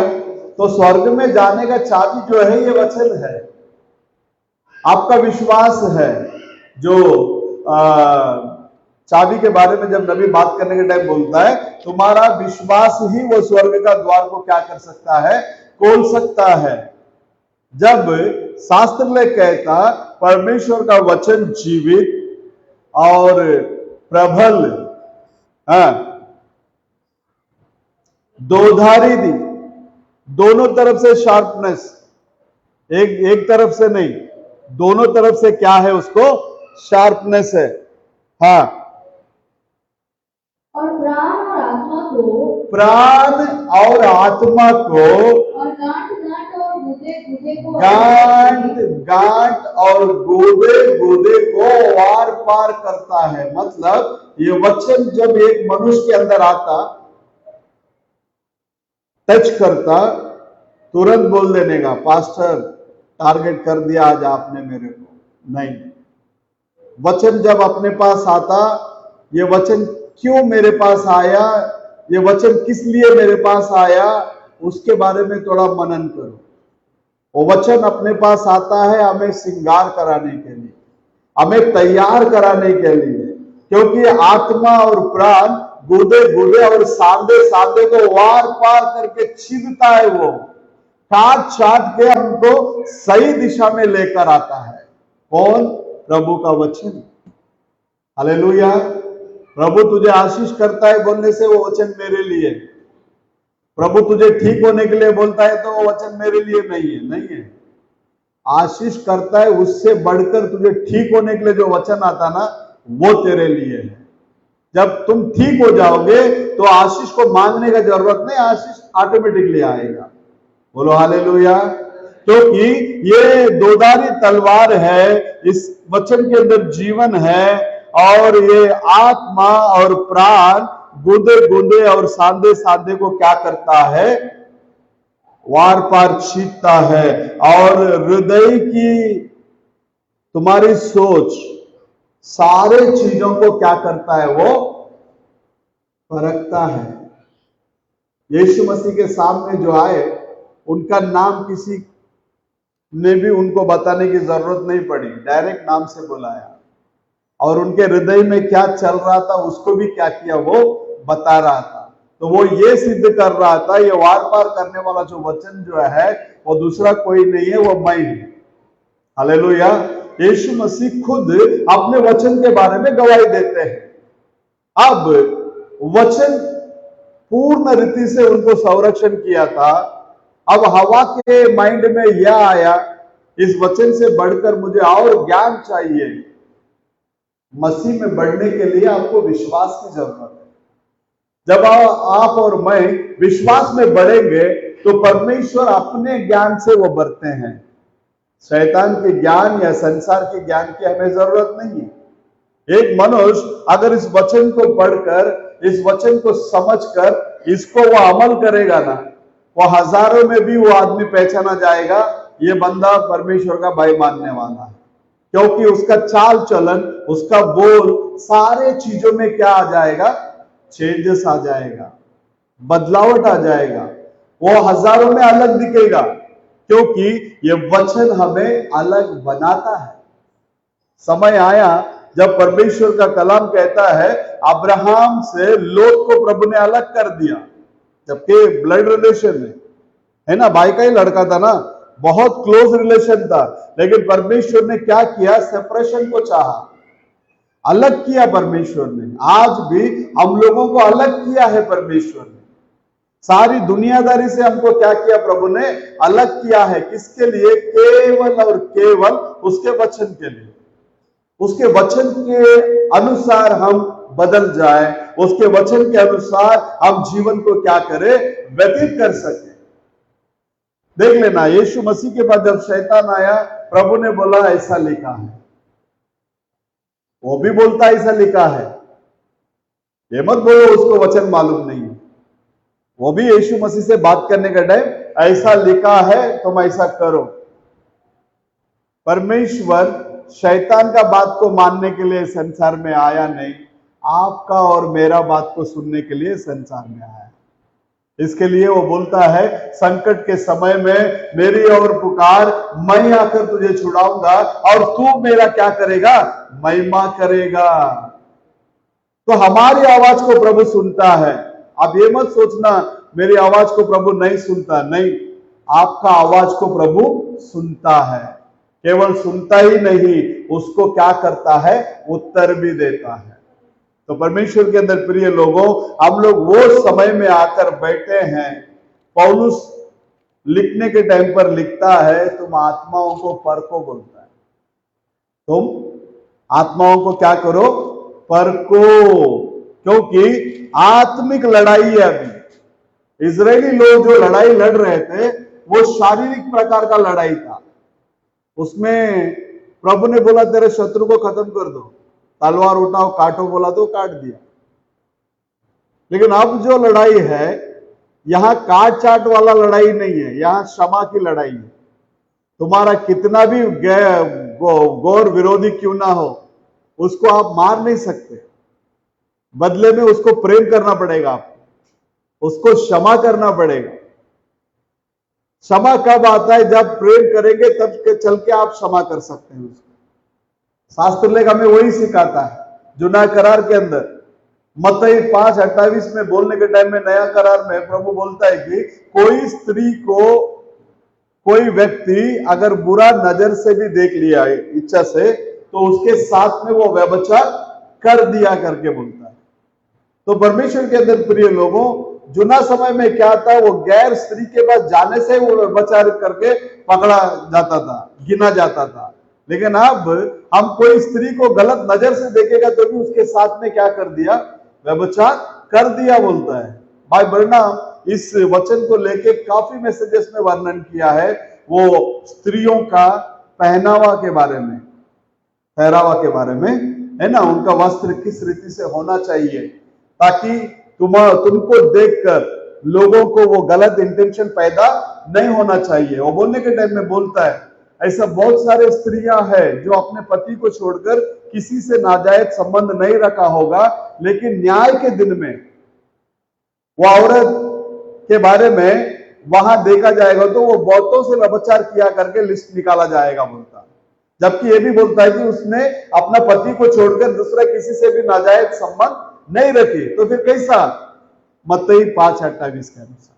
तो स्वर्ग में जाने का चाबी जो है, ये वचन है, आपका विश्वास है। जो चाबी के बारे में जब नबी बात करने के टाइम बोलता है, तुम्हारा विश्वास ही वो स्वर्ग का द्वार को क्या कर सकता है? खोल सकता है। जब शास्त्र में कहता, परमेश्वर का वचन जीवित और प्रबल, दोधारी दी, दोनों तरफ से शार्पनेस, एक तरफ से नहीं, दोनों तरफ से क्या है? उसको शार्पनेस है। हाँ, और प्राण और आत्मा को, प्राण और आत्मा को, और गांठ गांठ और गुदे को गांठ और गोदे को वार पार करता है। मतलब ये वचन जब एक मनुष्य के अंदर आता, टच करता, तुरंत बोल देने का, पास्टर टारगेट कर दिया आज आपने मेरे को। नहीं, वचन जब अपने पास आता, ये वचन क्यों मेरे पास आया, ये वचन किस लिए मेरे पास आया, उसके बारे में थोड़ा मनन करो। वो वचन अपने पास आता है हमें श्रृंगार कराने के लिए, हमें तैयार कराने के लिए, क्योंकि आत्मा और प्राण गुदे और सांधे को वार पार करके छीनता है। वो काट के हमको सही दिशा में लेकर आता है। कौन? प्रभु का वचन। हालेलुया। प्रभु तुझे आशीष करता है बोलने से वो वचन मेरे लिए। प्रभु तुझे ठीक होने के लिए बोलता है तो वो वचन मेरे लिए नहीं है। आशीष करता है, उससे बढ़कर तुझे ठीक होने के लिए जो वचन आता ना, वो तेरे लिए है। जब तुम ठीक हो जाओगे तो आशीष को मांगने का जरूरत नहीं, आशीष ऑटोमेटिकली आएगा। बोलो हालेलुया। क्योंकि ये दोधारी तलवार है, इस वचन के अंदर जीवन है, और ये आत्मा और प्राण गुदे और सांधे को क्या करता है? वार पार छीनता है। और हृदय की तुम्हारी सोच सारे चीजों को क्या करता है? वो परखता है। यीशु मसीह के सामने जो आए, उनका नाम किसी ने भी उनको बताने की जरूरत नहीं पड़ी, डायरेक्ट नाम से बुलाया। और उनके हृदय में क्या चल रहा था उसको भी क्या किया? वो बता रहा था। तो वो ये सिद्ध कर रहा था, ये वार पार करने वाला जो वचन जो है वो दूसरा कोई नहीं है, वो मैं हूं। हालेलुया। यीशु मसीह खुद अपने वचन के बारे में गवाही देते हैं। अब वचन पूर्ण रीति से उनको संरक्षण किया था। अब हवा के माइंड में यह आया, इस वचन से बढ़कर मुझे और ज्ञान चाहिए। मसीह में बढ़ने के लिए आपको विश्वास की जरूरत है। जब आप और मैं विश्वास में बढ़ेंगे तो परमेश्वर अपने ज्ञान से वो बढ़ते हैं। शैतान के ज्ञान या संसार के ज्ञान की हमें जरूरत नहीं है। एक मनुष्य अगर इस वचन को पढ़कर, इस वचन को समझकर इसको वो अमल करेगा ना, वो हजारों में भी वो आदमी पहचाना जाएगा, ये बंदा परमेश्वर का भाई मानने वाला है। क्योंकि उसका चाल चलन, उसका बोल, सारे चीजों में क्या आ जाएगा? चेंजेस आ जाएगा, बदलावट आ जाएगा। वो हजारों में अलग दिखेगा, क्योंकि ये वचन हमें अलग बनाता है। समय आया जब परमेश्वर का कलाम कहता है, अब्राहम से लोत को प्रभु ने अलग कर दिया, जबकि ब्लड रिलेशन है ना, भाई का ही लड़का था ना, बहुत क्लोज रिलेशन था। लेकिन परमेश्वर ने क्या किया? सेपरेशन को चाहा, अलग किया परमेश्वर ने। आज भी हम लोगों को अलग किया है परमेश्वर ने। सारी दुनियादारी से हमको क्या किया? प्रभु ने अलग किया है। किसके लिए? केवल और केवल उसके वचन के लिए। उसके वचन के अनुसार हम बदल जाए, उसके वचन के अनुसार हम जीवन को क्या करें? व्यतीत कर सके। देख लेना, यीशु मसीह के बाद जब शैतान आया, प्रभु ने बोला ऐसा लिखा है, वो भी बोलता ऐसा लिखा है। ये मत बोलो उसको वचन मालूम नहीं है। वो भी यीशु मसीह से बात करने का टाइम ऐसा लिखा है तुम ऐसा करो। परमेश्वर शैतान का बात को मानने के लिए संसार में आया नहीं, आपका और मेरा बात को सुनने के लिए संसार में आया। इसके लिए वो बोलता है, संकट के समय में मेरी और पुकार, मैं आकर तुझे छुड़ाऊंगा और तू मेरा क्या करेगा? महिमा करेगा। तो हमारी आवाज को प्रभु सुनता है। अब ये मत सोचना मेरी आवाज को प्रभु नहीं सुनता, नहीं, आपका आवाज को प्रभु सुनता है। केवल सुनता ही नहीं, उसको क्या करता है? उत्तर भी देता है। तो परमेश्वर के अंदर प्रिय लोगों, हम लोग वो समय में आकर बैठे हैं। पौलुस लिखने के टाइम पर लिखता है, तुम आत्माओं को परखो बोलता है। तुम आत्माओं को क्या करो? परखो, क्योंकि आत्मिक लड़ाई है। अभी इजरायली लोग जो लड़ाई लड़ रहे थे, वो शारीरिक प्रकार का लड़ाई था। उसमें प्रभु ने बोला तेरे शत्रु को खत्म कर दो, तलवार उठाओ काटो, बोला तो काट दिया। लेकिन अब जो लड़ाई है, यहां काट चाट वाला लड़ाई नहीं है, यहां क्षमा की लड़ाई है। तुम्हारा कितना भी गौर विरोधी क्यों ना हो, उसको आप मार नहीं सकते, बदले में उसको प्रेम करना पड़ेगा, आपको उसको क्षमा करना पड़ेगा। क्षमा कब आता है? जब प्रेम करेंगे तब चल के आप क्षमा कर सकते हैं उसको। शास्त्र लेख हमें वही सिखाता है। जो नया करार के अंदर मत्ती 5:28 में बोलने के टाइम में, नया करार में प्रभु बोलता है कि कोई स्त्री को कोई व्यक्ति अगर बुरा नजर से भी देख लिया है इच्छा से, तो उसके साथ में वो व्यभिचार कर दिया करके बोलता है। तो परमेश्वर के अंदर प्रिय लोगों, जुना समय में क्या था, वो गैर स्त्री के पास जाने से वो व्यभिचार करके पकड़ा जाता था, गिना जाता था। लेकिन अब हम कोई स्त्री को गलत नजर से देखेगा तो भी उसके साथ में क्या कर दिया? व्यभिचार कर दिया बोलता है। भाई ब्रैनम इस वचन को लेके काफी मैसेजेस में वर्णन किया है, वो स्त्रियों का पहनावा के बारे में, पहरावा के बारे में, है ना, उनका वस्त्र किस रीति से होना चाहिए, ताकि तुमको देखकर लोगों को वो गलत इंटेंशन पैदा नहीं होना चाहिए। वो बोलने के टाइम में बोलता है, ऐसा बहुत सारे स्त्रियां हैं जो अपने पति को छोड़कर किसी से नाजायज संबंध नहीं रखा होगा, लेकिन न्याय के दिन में वो औरत के बारे में वहां देखा जाएगा तो वो बहुतों से व्यभिचार किया करके लिस्ट निकाला जाएगा बोलता है। जबकि ये भी बोलता है कि उसने अपना पति को छोड़कर दूसरा किसी से भी नाजायज संबंध नहीं रखी। तो फिर कैसा? मत्ती 5:28 के अनुसार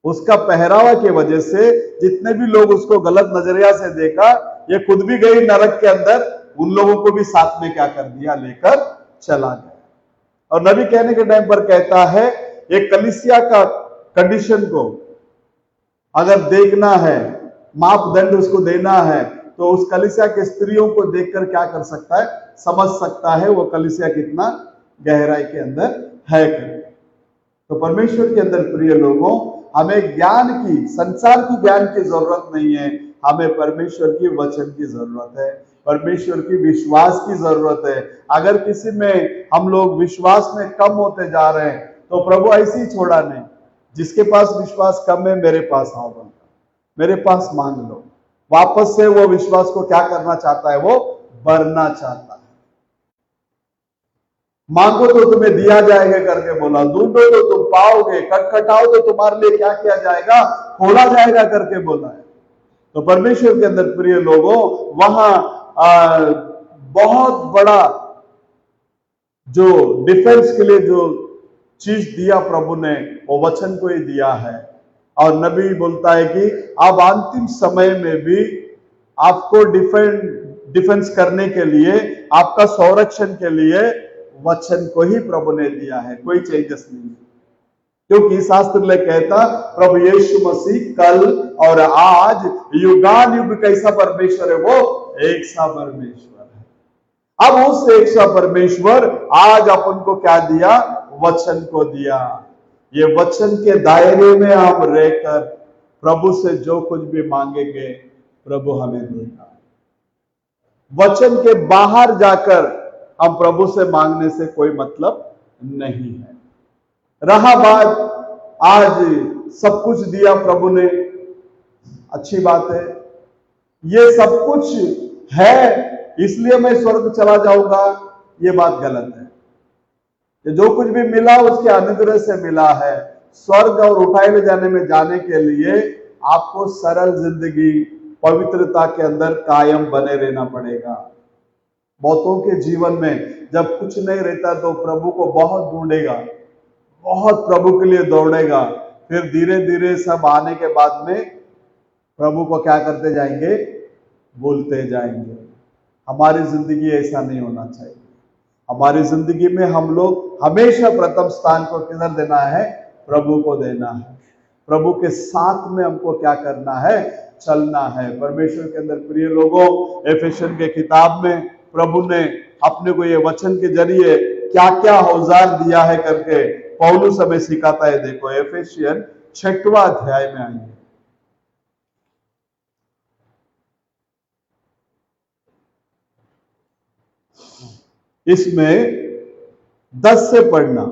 उसका पहरावा की वजह से जितने भी लोग उसको गलत नजरिया से देखा, ये खुद भी गई नरक के अंदर, उन लोगों को भी साथ में क्या कर दिया? लेकर चला गया। और नबी कहने के टाइम पर कहता है, एक कलीसिया का कंडीशन को अगर देखना है, मापदंड उसको देना है, तो उस कलीसिया के स्त्रियों को देखकर क्या कर सकता है? समझ सकता है वो कलीसिया कितना गहराई के अंदर है। तो परमेश्वर के अंदर प्रिय लोगों, हमें ज्ञान की, संसार की ज्ञान की जरूरत नहीं है, हमें परमेश्वर की वचन की जरूरत है, परमेश्वर की विश्वास की जरूरत है। अगर किसी में हम लोग विश्वास में कम होते जा रहे हैं तो प्रभु ऐसे ही छोड़ा नहीं, जिसके पास विश्वास कम है मेरे पास आओ, बनता मेरे पास मांग लो। वापस से वो विश्वास को क्या करना चाहता है? वो भरना चाहता है। मांगो तो तुम्हें दिया जाएगा करके बोला, ढूंढो तो तुम पाओगे, खटखटाओ तो तुम्हारे लिए क्या किया जाएगा? खोला जाएगा करके बोला है। तो परमेश्वर के अंदर प्रिय लोगों, वहां बहुत बड़ा जो डिफेंस के लिए जो चीज दिया प्रभु ने, वो वचन को ही दिया है। और नबी बोलता है कि अब अंतिम समय में भी आपको डिफेंस करने के लिए, आपका संरक्षण के लिए वचन को ही प्रभु ने दिया है, कोई चेंजेस नहीं। क्योंकि शास्त्र में कहता, प्रभु यीशु मसीह कल और आज युगान युग कैसा परमेश्वर है? वो एक सा परमेश्वर है। अब उस एक सा परमेश्वर आज अपन को क्या दिया? वचन को दिया। ये वचन के दायरे में हम रहकर प्रभु से जो कुछ भी मांगेंगे प्रभु हमें देगा। वचन के बाहर जाकर हम प्रभु से मांगने से कोई मतलब नहीं है। रहा बात, आज सब कुछ दिया प्रभु ने, अच्छी बात है, ये सब कुछ है इसलिए मैं स्वर्ग चला जाऊंगा, ये बात गलत है। ये जो कुछ भी मिला उसके अनुग्रह से मिला है। स्वर्ग और उठाए ले जाने में जाने के लिए आपको सरल जिंदगी, पवित्रता के अंदर कायम बने रहना पड़ेगा। बहुतों के जीवन में जब कुछ नहीं रहता तो प्रभु को बहुत ढूंढेगा, बहुत प्रभु के लिए दौड़ेगा, फिर धीरे धीरे सब आने के बाद में प्रभु को क्या करते जाएंगे? भूलते जाएंगे। हमारी जिंदगी ऐसा नहीं होना चाहिए। हमारी जिंदगी में हम लोग हमेशा प्रथम स्थान को किधर देना है? प्रभु को देना है। प्रभु के साथ में हमको क्या करना है? चलना है। परमेश्वर के अंदर प्रिय लोगों, एफेसियन के किताब में प्रभु ने अपने को ये वचन के जरिए क्या क्या औजार दिया है करके पौलुस हमें सिखाता है। देखो एफेसियन 6वां अध्याय में आइए, इसमें 10 से पढ़ना।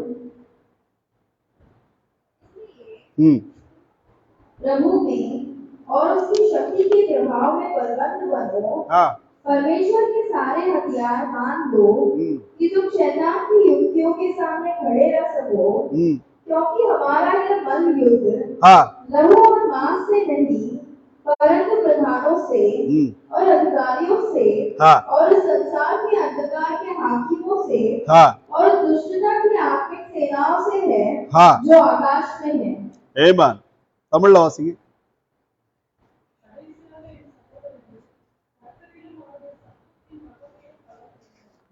प्रभु में और उसकी शक्ति के प्रभाव में बलवंत बनो। हाँ। परमेश्वर के सारे हथियार बांध लो कि तुम शैतान की युक्तियों के सामने खड़े रह सको, क्योंकि हमारा यह बल युद्ध हाँ। लहू और मांस से नहीं, परंतु प्रधानों से और अधिकारियों से हाँ। और संसार के अंधकार के हाकिमों से हाँ। और दुष्टता की आत्मिक सेनाओं से है, हाँ। जो आकाश में है। आमेन। तमिल वासिंगे।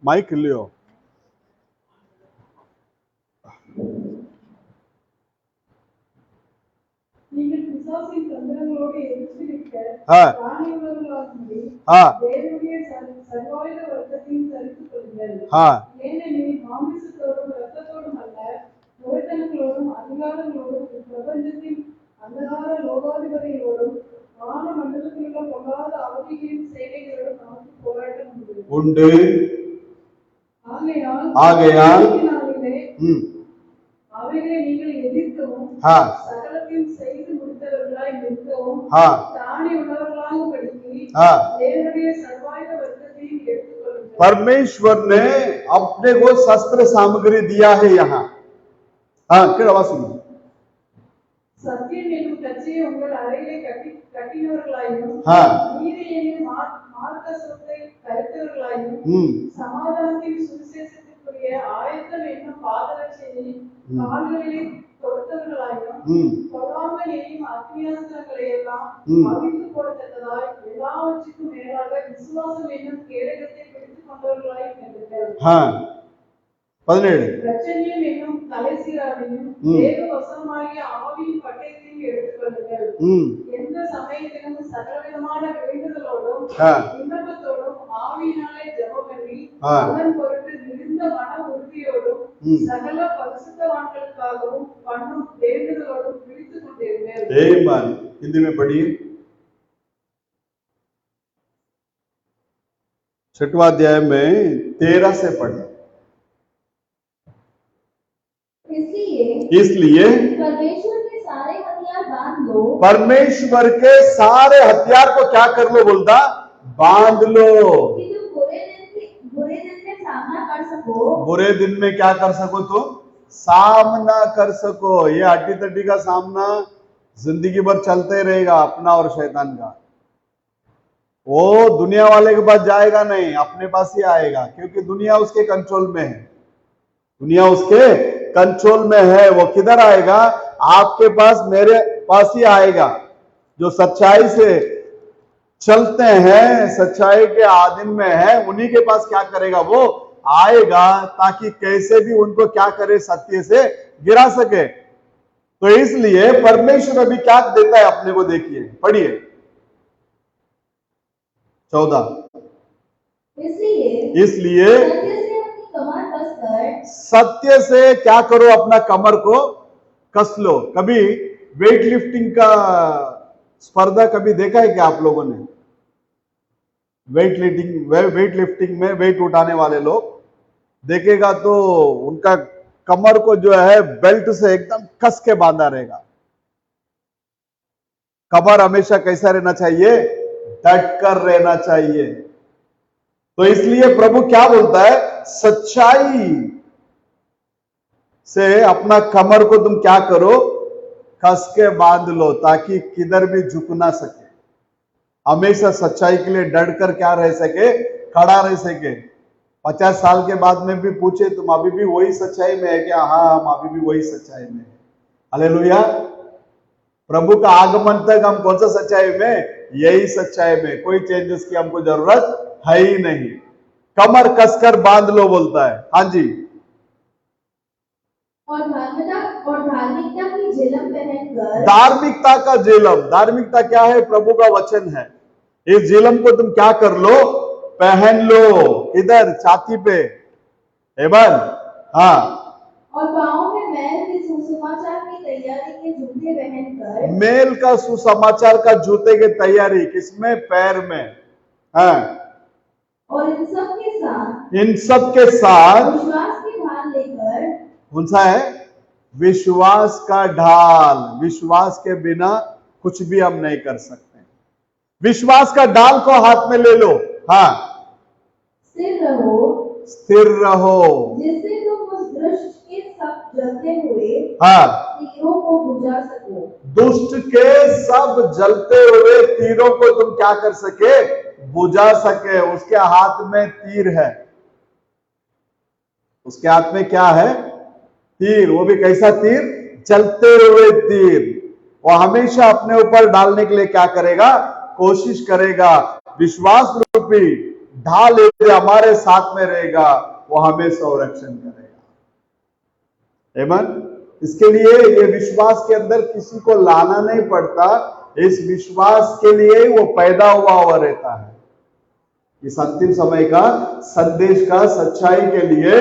மைக் இல்லையோ? நீங்கள் பிசாசின் தந்திரங்களோடு எதிர்த்து நிற்க தானியங்களுள்ளவர்களாகும்படி தேவனுடைய சர்வாயுத வர்க்கத்தையும் தரித்துக் கொள்ளுங்கள். ஏனெனில் மாமிசத்தோடும் இரத்தத்தோடும் அல்ல, முறைத்தனங்களோடும் அதிகாரங்களோடும் பிரபஞ்சத்தின் அந்தகார லோகாதிபதிகளோடும் வான மண்டலத்திலுள்ள பொல்லாத ஆவிகளின் சேனைகளோடும் நமக்கு போராட்டம் உண்டு. ஆகையால் அவைகளை நீங்கள் எதிர்க்கவும் சகலத்தையும் செய்து முடித்தவர்களாய் நிற்கவும் தானே உள்ளவர்களாக படித்து தேவனுடைய சர்வாயுத வர்க்கத்தையும் எடுத்துக்கொள்ளுங்கள். परमेश्वर ने अपने को शस्त्र सामग्री दिया है यहाँ। हाँ, क्या आवाज सुनिए। சத்தியம் என்னும் கச்சையை உங்கள் அறையிலே கட்டினவர்களாயும் நீதியையும் மார்க்கத்தை கருத்தவர்களாயும் சமாதானத்தின் சுவிசேஷத்திற்குரிய ஆயத்தம் என்னும் பாதரட்சையை கால்களிலே தொடுத்தவர்களாயும் பொல்லாமல் எரியும் அக்னியாஸ்திரங்களை எல்லாம் அவிழ்த்து போடத்தக்கதாய் எல்லாவற்றுக்கும் மேலாக விசுவாசம் என்னும் கேடகத்தை பிடித்துக் கொண்டவர்களாயும் இருந்தீர்கள். 17 ரட்சணியம் என்னும் தலைசீராவையும் தேவ வசமாகிய ஆவியின் பட்டயத்தையும் எடுத்துக்கொள்ளுங்கள். எந்த சமயத்திலும் சகலவிதமான வேண்டுதலோடும் விண்ணப்பத்தோடும் ஆவியினாலே ஜெபம் பண்ணி அதன் பொருட்டு மிகுந்த மன உறுதியோடும் சகல பரிசுத்தவான்களுக்காகவும் பண்ணும் வேண்டுதலோடும் பிடித்துக் கொண்டிருங்கள். आमीन। हिंदी में पढ़िए। 6वां अध्याय में 13 से पढ़े। इसलिए परमेश्वर के सारे हथियार बांध लो। परमेश्वर के सारे हथियार को क्या कर लो बोलता? बांध लो कि तुम बुरे दिन में सामना कर सको। बुरे दिन में क्या कर सको? तो सामना कर सको। ये हड्डी तड्डी का सामना जिंदगी भर चलते रहेगा, अपना और शैतान का। वो दुनिया वाले के पास जाएगा नहीं, अपने पास ही आएगा, क्योंकि दुनिया उसके कंट्रोल में है। दुनिया उसके कंट्रोल में है। वो किधर आएगा? आपके पास, मेरे पास ही आएगा। जो सच्चाई से चलते हैं, सच्चाई के आधीन में है, उन्हीं के पास क्या करेगा? वो आएगा ताकि कैसे भी उनको क्या करे? सत्य से गिरा सके। तो इसलिए परमेश्वर अभी क्या देता है अपने को? देखिए, पढ़िए 14। इसलिए सत्य से क्या करो? अपना कमर को कस लो। कभी वेट लिफ्टिंग का स्पर्धा कभी देखा है क्या आप लोगों ने? वेट लिफ्टिंग में वेट उठाने वाले लोग देखेगा तो उनका कमर को जो है बेल्ट से एकदम कस के बांधा रहेगा। कमर हमेशा कैसा रहना चाहिए? डट कर रहना चाहिए। तो इसलिए प्रभु क्या बोलता है? सच्चाई से अपना कमर को तुम क्या करो? कस के बांध लो, ताकि किधर भी झुक ना सके। हमेशा सच्चाई के लिए डट कर क्या रह सके? खड़ा रह सके। 50 साल के बाद में भी पूछे तुम अभी भी वही सच्चाई में है क्या? हाँ, हम अभी भी वही सच्चाई में है। हालेलुया। प्रभु का आगमन तक हम कौन सा सच्चाई में? यही सच्चाई में। कोई चेंजेस की हमको जरूरत है ही नहीं। कमर कसकर बांध लो बोलता है। हाँ जी। और धार्मिकता की झिलम पहनकर। धार्मिकता का झिलम, धार्मिकता क्या है? प्रभु का वचन है। इस झिलम को तुम क्या कर लो? पहन लो। इधर छाती पे। आमीन। हाँ। और पाँव में मैल के सुसमाचार की तैयारी के जूते पहनकर। मेल का सुसमाचार का जूते की तैयारी किसमें? पैर में। हाँ। और इन सब के साथ इन सब के साथ विश्वास की ढाल लेकर, कौन सा है? विश्वास का ढाल। विश्वास के बिना कुछ भी हम नहीं कर सकते। विश्वास का ढाल को हाथ में ले लो। हाँ, स्थिर रहो, स्थिर रहो। जिससे तुम उस दृष्ट के सब जलते हुए हाँ, तीरों को बुझा सको। दुष्ट के सब जलते हुए तीरों को तुम क्या कर सके? बुझा सके। उसके हाथ में तीर है। उसके हाथ में क्या है? तीर। वो भी कैसा तीर? चलते हुए तीर। वो हमेशा अपने ऊपर डालने के लिए क्या करेगा? कोशिश करेगा। विश्वास रूपी ढाल यदि हमारे साथ में रहेगा, वो हमें संरक्षण करेगा। आमीन। इसके लिए ये विश्वास के अंदर किसी को लाना नहीं पड़ता। इस विश्वास के लिए वो पैदा हुआ रहता है। इस अंतिम समय का संदेश का सच्चाई के लिए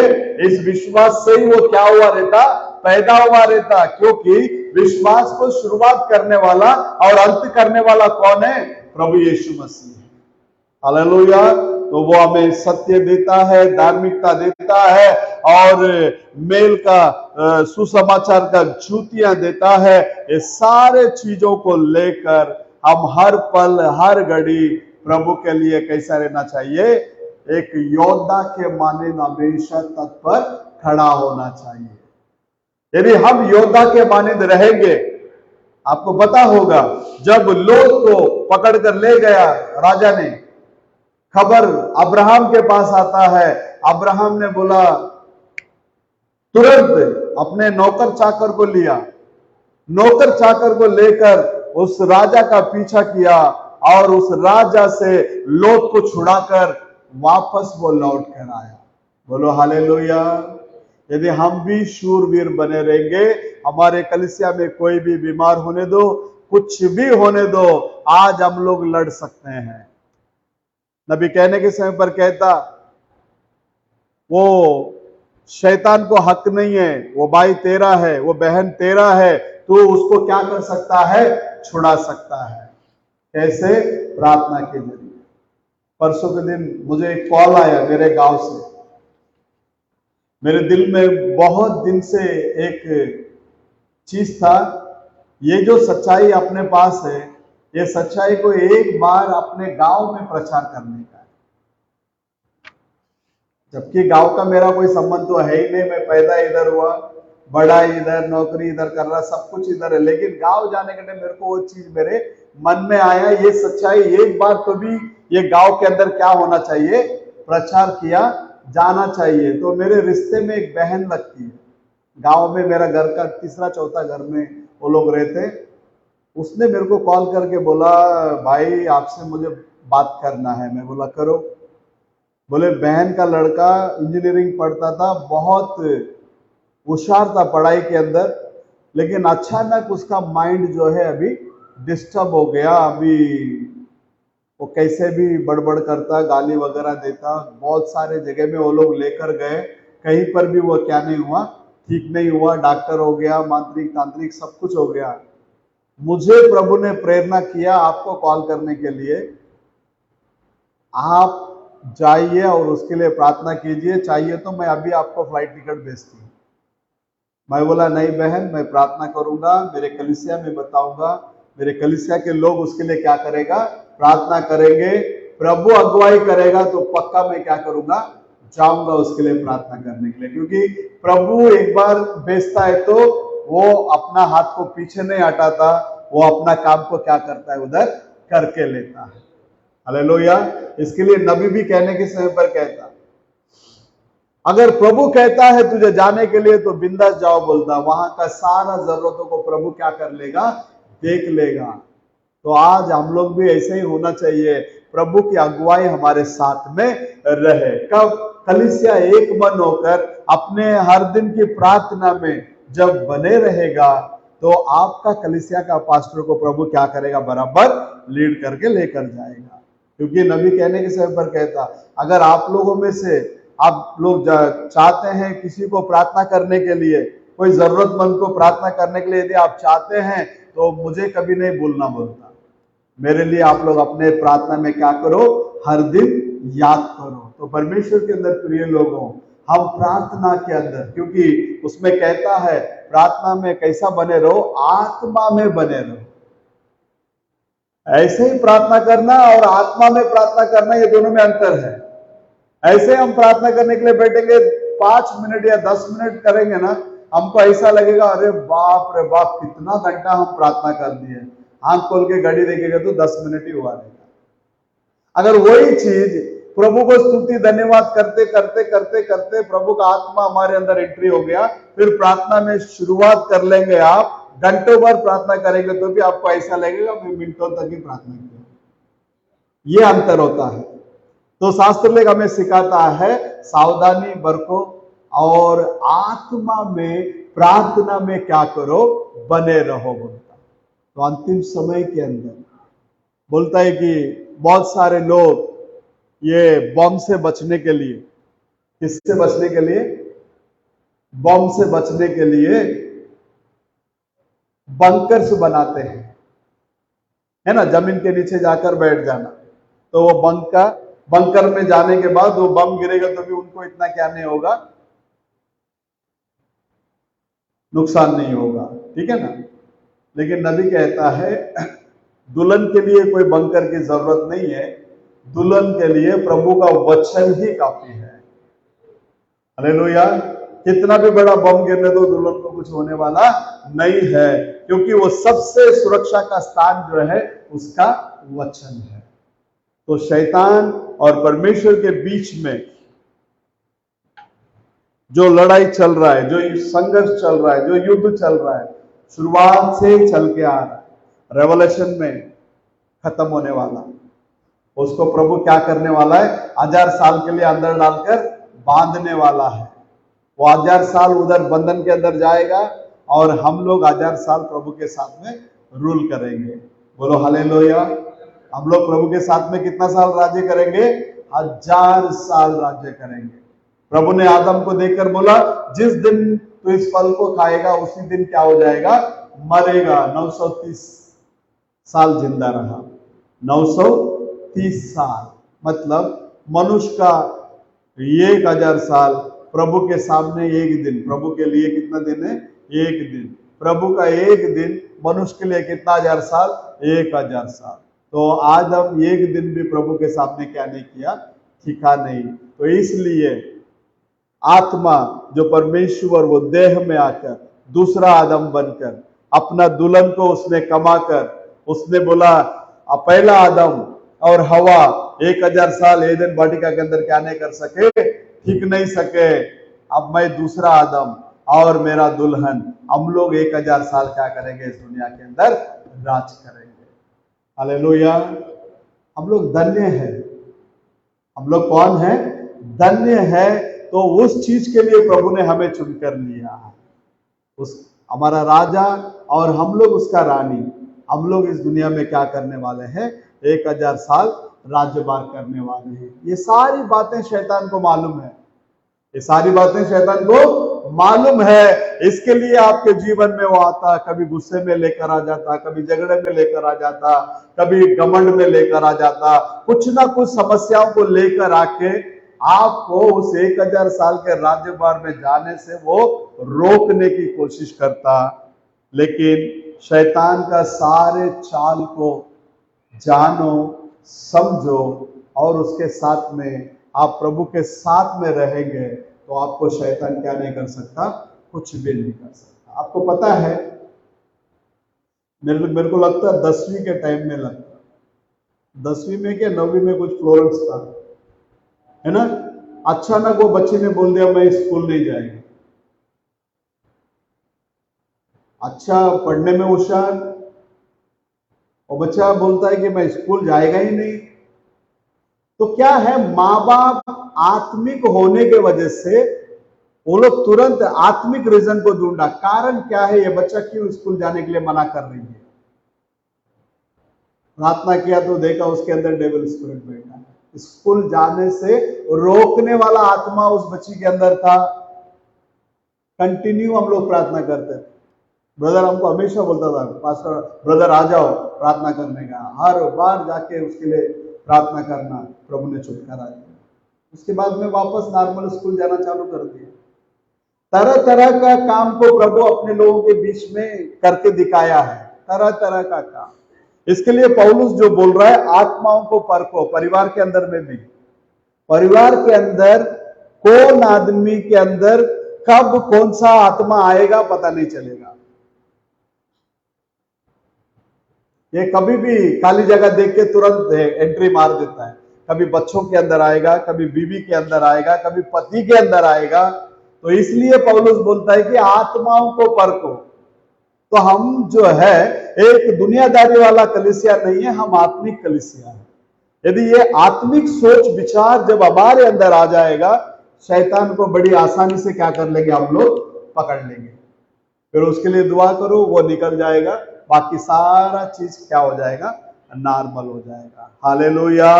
इस विश्वास से ही वो क्या हुआ रहता? पैदा हुआ रहता। क्योंकि विश्वास को शुरुआत करने वाला और अंत करने वाला कौन है? प्रभु यीशु मसीह है। हालेलुया। तो वो हमें सत्य देता है, धार्मिकता देता है और मेल का सुसमाचार का ज्योतियां देता है। ये सारे चीजों को लेकर हम हर पल हर घड़ी प्रभु के लिए कैसा रहना चाहिए? एक योद्धा के माने हमेशा तत्पर खड़ा होना चाहिए। यदि हम योद्धा के मानिंद रहेंगे, आपको पता होगा जब लोत को पकड़कर ले गया राजा ने, खबर अब्राहम के पास आता है। अब्राहम ने बोला, तुरंत अपने नौकर चाकर को लिया, नौकर चाकर को लेकर उस राजा का पीछा किया और उस राजा से लोत को छुड़ाकर वापस वो लौट कर आया। बोलो हालेलुया। यदि हम भी शूरवीर बने रहेंगे, हमारे कलीसिया में कोई भी बीमार होने दो, कुछ भी होने दो, आज हम लोग लड़ सकते हैं। नबी कहने के समय पर कहता, वो शैतान को हक नहीं है, वो भाई तेरा है, वो बहन तेरा है, तो उसको क्या कर सकता है? छुड़ा सकता है। कैसे? प्रार्थना के जरिए। परसों के दिन मुझे एक कॉल आया मेरे गांव से। मेरे दिल में बहुत दिन से एक चीज था, ये जो सच्चाई अपने पास है, ये सच्चाई को एक बार अपने गांव में प्रचार करने का है। जबकि गांव का मेरा कोई संबंध तो है ही नहीं, मैं पैदा इधर हुआ, बड़ा इधर, नौकरी इधर कर रहा, सब कुछ इधर है। लेकिन गांव जाने के लिए मेरे को वो चीज मेरे मन में आया, ये सच्चाई एक बार तो भी ये गांव के अंदर क्या होना चाहिए? प्रचार किया जाना चाहिए। तो मेरे रिश्ते में एक बहन लगती है, गांव में मेरा घर का तीसरा चौथा घर में वो लोग रहते। उसने मेरे को कॉल करके बोला, भाई आपसे मुझे बात करना है। मैं बोला करो। बोले बहन का लड़का इंजीनियरिंग पढ़ता था, बहुत होशियार था पढ़ाई के अंदर, लेकिन अचानक उसका माइंड जो है अभी डिस्टर्ब हो गया। अभी वो कैसे भी बड़बड़ करता, गाली वगैरह देता, बहुत सारे जगह में वो लोग लेकर गए, कहीं पर भी वो क्या नहीं हुआ, ठीक नहीं हुआ। डॉक्टर हो गया, मांत्रिक तांत्रिक सब कुछ हो गया। मुझे प्रभु ने प्रेरणा किया आपको कॉल करने के लिए, आप जाइए और उसके लिए प्रार्थना कीजिए, चाहिए तो मैं अभी आपको फ्लाइट टिकट भेजती हूँ। मैं बोला नहीं बहन, मैं प्रार्थना करूंगा, मेरे कलीसिया में बताऊंगा, मेरे कलीसिया के लोग उसके लिए क्या करेगा? प्रार्थना करेंगे, प्रभु अगुवाई करेगा तो पक्का मैं क्या करूंगा? जाऊंगा उसके लिए प्रार्थना करने के लिए। क्योंकि प्रभु एक बार भेजता है तो वो अपना हाथ को पीछे नहीं हटाता, वो अपना काम को क्या करता है? उधर करके लेता है। हालेलुया। इसके लिए नबी भी कहने के समय पर कहता, अगर प्रभु कहता है तुझे जाने के लिए तो बिंदास जाओ बोलता, वहां का सारा जरूरतों को प्रभु क्या कर लेगा? देख लेगा। तो आज हम लोग भी ऐसे ही होना चाहिए, प्रभु की अगुवाई हमारे साथ में रहे। कब? कलीसिया एक मन होकर अपने हर दिन की प्रार्थना में जब बने रहेगा, तो आपका कलीसिया का पास्टर को प्रभु क्या करेगा? बराबर लीड करके लेकर जाएगा। क्योंकि नबी कहने के समय पर कहता, अगर आप लोगों में से आप लोग चाहते हैं किसी को प्रार्थना करने के लिए, कोई जरूरतमंद को प्रार्थना करने के लिए यदि आप चाहते हैं, तो मुझे कभी नहीं भूलना बोलता। मेरे लिए आप लोग अपने प्रार्थना में क्या करो? हर दिन याद करो। तो परमेश्वर के अंदर प्रिय लोगों, हम प्रार्थना के अंदर, क्योंकि उसमें कहता है प्रार्थना में कैसा बने रहो, आत्मा में बने रहो। ऐसे ही प्रार्थना करना और आत्मा में प्रार्थना करना, ये दोनों में अंतर है। ऐसे हम प्रार्थना करने के लिए बैठेंगे 5 मिनट या 10 मिनट करेंगे ना, हमको ऐसा लगेगा अरे बाप रे बाप कितना घंटा हम प्रार्थना कर दिए। आंख खोल के घड़ी देखेगा तो 10 मिनट ही हुआ रहेगा। अगर वही चीज प्रभु को स्तुति धन्यवाद करते करते करते करते प्रभु का आत्मा हमारे अंदर एंट्री हो गया, फिर प्रार्थना में शुरुआत कर लेंगे, आप घंटों भर प्रार्थना करेंगे तो भी आपको ऐसा लगेगा मैं मिनटों तक ही प्रार्थना किया। ये अंतर होता है। तो शास्त्र लेख हमें सिखाता है सावधानी बरतो और आत्मा में प्रार्थना में क्या करो, बने रहो बोलता। तो अंतिम समय के अंदर बोलता है कि बहुत सारे लोग ये बम से बचने के लिए, किससे बचने के लिए, बम से बचने के लिए बंकर्स बनाते हैं, है ना, जमीन के नीचे जाकर बैठ जाना। तो वो बंकर में जाने के बाद वो बम गिरेगा तो भी उनको इतना क्या नहीं होगा, नुकसान नहीं होगा, ठीक है ना। लेकिन नबी कहता है दुल्हन के लिए कोई बंकर की जरूरत नहीं है, दुल्हन के लिए प्रभु का वचन ही काफी है। हालेलुया। कितना भी बड़ा बम गिरने दो, दुल्हन को कुछ होने वाला नहीं है, क्योंकि वो सबसे सुरक्षा का स्थान जो है उसका वचन है। तो शैतान और परमेश्वर के बीच में जो लड़ाई चल रहा है, जो संघर्ष चल रहा है, जो युद्ध चल रहा है, शुरुआत से चल के आ रहा है, रेवलेशन में खत्म होने वाला, उसको प्रभु क्या करने वाला है, 1000 साल के लिए अंदर डालकर बांधने वाला है। वो 1000 साल उधर बंधन के अंदर जाएगा और हम लोग 1000 साल प्रभु के साथ में रूल करेंगे। बोलो हालेलुया। हम लोग प्रभु के साथ में कितना साल राज्य करेंगे, 1000 साल राज्य करेंगे। प्रभु ने आदम को देखकर बोला जिस दिन तू इस फल को खाएगा उसी दिन क्या हो जाएगा, मरेगा। 930 साल जिंदा रहा, 930 साल, मतलब मनुष्य का 1000 साल, प्रभु के सामने एक दिन। प्रभु के लिए कितना दिन है, एक दिन। प्रभु का एक दिन मनुष्य के लिए कितना 1000 साल, 1000 साल। तो आदम एक दिन भी प्रभु के सामने क्या नहीं किया, ठिका नहीं। तो इसलिए आत्मा जो परमेश्वर वो देह में आकर दूसरा आदम बनकर अपना दुल्हन को उसने कमाकर, उसने बोला पहला आदम और हवा 1000 साल एदन वाटिका के अंदर क्या नहीं कर सके, ठीक नहीं सके। अब मैं दूसरा आदम और मेरा दुल्हन, हम लोग 1000 साल क्या करेंगे, इस दुनिया के अंदर राज करेंगे। हालेलुया। हम लोग धन्य हैं। हम लोग कौन है, धन्य है। तो उस चीज के लिए प्रभु ने हमें चुनकर लिया है, उस हमारा राजा और हम लोग उसका रानी। हम लोग इस दुनिया में क्या करने वाले हैं, 1000 साल राज्यभार करने वाले हैं। ये सारी बातें शैतान को मालूम है, ये सारी बातें शैतान को मालूम है। इसके लिए आपके जीवन में वो आता, कभी गुस्से में लेकर आ जाता, कभी झगड़े में लेकर आ जाता, कभी घमंड में लेकर आ जाता, कुछ ना कुछ समस्याओं को लेकर आके आपको उस 1000 साल के राज्यभार में जाने से वो रोकने की कोशिश करता। लेकिन शैतान का सारे चाल को जानो, समझो और उसके साथ में आप प्रभु के साथ में रहेंगे तो आपको शैतान क्या नहीं कर सकता, कुछ भी नहीं कर सकता। आपको पता है, मेरे को लगता है 10वीं के टाइम में लगता, 10वीं में क्या 9वीं में कुछ फ्लोरेंस था, है ना। अचानक वो बच्चे ने बोल दिया मैं स्कूल नहीं जाएगा। अच्छा पढ़ने में होशियार, और बच्चा बोलता है कि मैं स्कूल जाएगा ही नहीं। तो क्या है, माँ बाप आत्मिक होने के वजह से वो लोग तुरंत आत्मिक रीजन को ढूंढा, कारण क्या है, ये बच्चा क्यों स्कूल जाने के लिए मना कर रही है। प्रार्थना किया तो देखा उसके अंदर डेविल स्पिरिट बैठा है। स्कूल जाने से रोकने वाला आत्मा उस बच्ची के अंदर था। कंटिन्यू हम लोग प्रार्थना करते थे। ब्रदर हमको हमेशा बोलता था, पास्टर ब्रदर आ जाओ प्रार्थना करने का। हर बार जाके उसके लिए प्रार्थना करना, प्रभु ने छुटकारा दिया। उसके बाद में वापस नॉर्मल स्कूल जाना चालू कर दिया। तरह तरह का काम को प्रभु अपने लोगों के बीच में करके दिखाया है, तरह तरह का काम। इसके लिए पौलुस जो बोल रहा है, आत्माओं को परखो। परिवार के अंदर में भी, परिवार के अंदर कौन आदमी के अंदर कब कौन सा आत्मा आएगा पता नहीं चलेगा। ये कभी भी खाली जगह देख के तुरंत एंट्री मार देता है। कभी बच्चों के अंदर आएगा, कभी बीवी के अंदर आएगा, कभी पति के अंदर आएगा। तो इसलिए पौलुस बोलता है कि आत्माओं को परखो। तो हम जो है एक दुनियादारी वाला कलीसिया नहीं है, हम आत्मिक कलीसिया है। यदि ये आत्मिक सोच विचार जब हमारे अंदर आ जाएगा, शैतान को बड़ी आसानी से क्या कर लेंगे, हम लोग पकड़ लेंगे। फिर उसके लिए दुआ करो, वो निकल जाएगा, बाकी सारा चीज क्या हो जाएगा, नॉर्मल हो जाएगा। हालेलुया।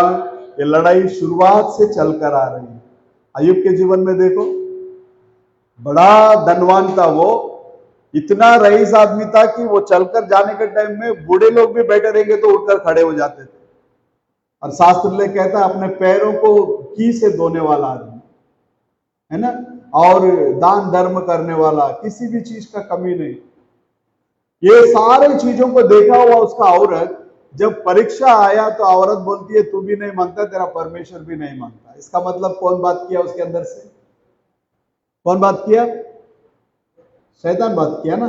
ये लड़ाई शुरुआत से चलकर आ रही है। अय्यूब के जीवन में देखो, बड़ा धनवान था वो, इतना रईस आदमी था कि वो चलकर जाने के टाइम में बूढ़े लोग भी बैठे रहेंगे तो उठकर खड़े हो जाते थे। और शास्त्र में कहता है अपने पैरों को घी से धोने वाला आदमी है ना, और दान धर्म करने वाला, किसी भी चीज का कमी नहीं। ये सारे चीजों को देखा हुआ उसका औरत, जब परीक्षा आया तो औरत बोलती है तू भी नहीं मानता, तेरा परमेश्वर भी नहीं मानता। इसका मतलब कौन बात किया उसके अंदर से, कौन बात किया, शैतान बात किया ना।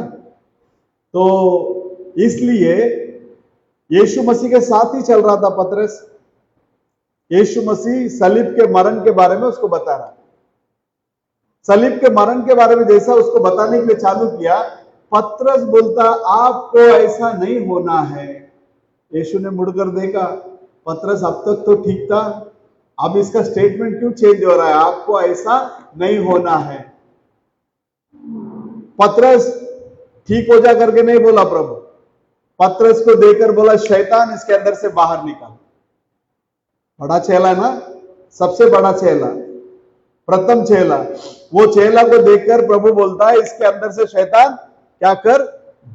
तो इसलिए यीशु मसीह के साथ ही चल रहा था पतरस। यीशु मसीह सलीब के मरण के बारे में उसको बता रहा। सलीब के मरण के बारे में जैसा उसको बताने के लिए चालू किया, पतरस बोलता आपको ऐसा नहीं होना है। यीशु ने मुड़कर देखा, पतरस अब तक तो ठीक था, अब इसका स्टेटमेंट क्यों चेंज हो रहा है, आपको ऐसा नहीं होना है। पतरस ठीक हो जा करके नहीं बोला प्रभु, पतरस को देखकर बोला शैतान इसके अंदर से बाहर निकाल। बड़ा चेला ना, सबसे बड़ा चेला, प्रथम चेला, वो चेला को देखकर प्रभु बोलता है इसके अंदर से शैतान क्या कर,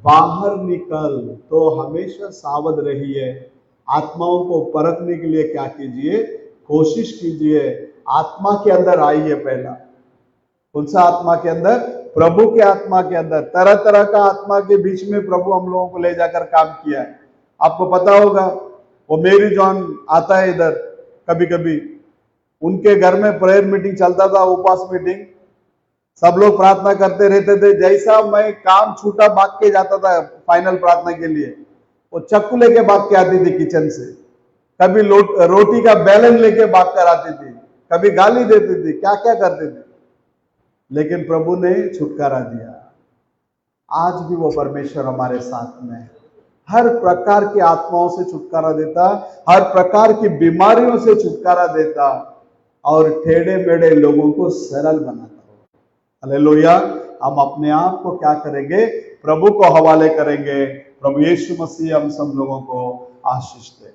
बाहर निकल। तो हमेशा सावध रहिए, आत्माओं को परखने के लिए क्या कीजिए, कोशिश कीजिए। आत्मा के अंदर आइए। पहला कौन सा आत्मा के अंदर, प्रभु के आत्मा के अंदर। तरह तरह का आत्मा के बीच में प्रभु हम लोगों को ले जाकर काम किया है। आपको पता होगा वो मेरी जॉन आता है इधर कभी कभी, उनके घर में प्रेयर मीटिंग चलता था, उपवास मीटिंग, सब लोग प्रार्थना करते रहते थे। जैसा मैं काम छूटा भाग के जाता था फाइनल प्रार्थना के लिए, वो चक्कू लेके भाग के आती थी किचन से, कभी रोटी का बैलन लेके भाग कर आती थी, कभी गाली देती थी, क्या क्या करते थे। लेकिन प्रभु ने छुटकारा दिया। आज भी वो परमेश्वर हमारे साथ में है, हर प्रकार की आत्माओं से छुटकारा देता, हर प्रकार की बीमारियों से छुटकारा देता, और टेढ़े मेढ़े लोगों को सरल बनाता हो। हालेलुया। हम अपने आप को क्या करेंगे, प्रभु को हवाले करेंगे। प्रभु यीशु मसीह हम सब लोगों को आशीष दे।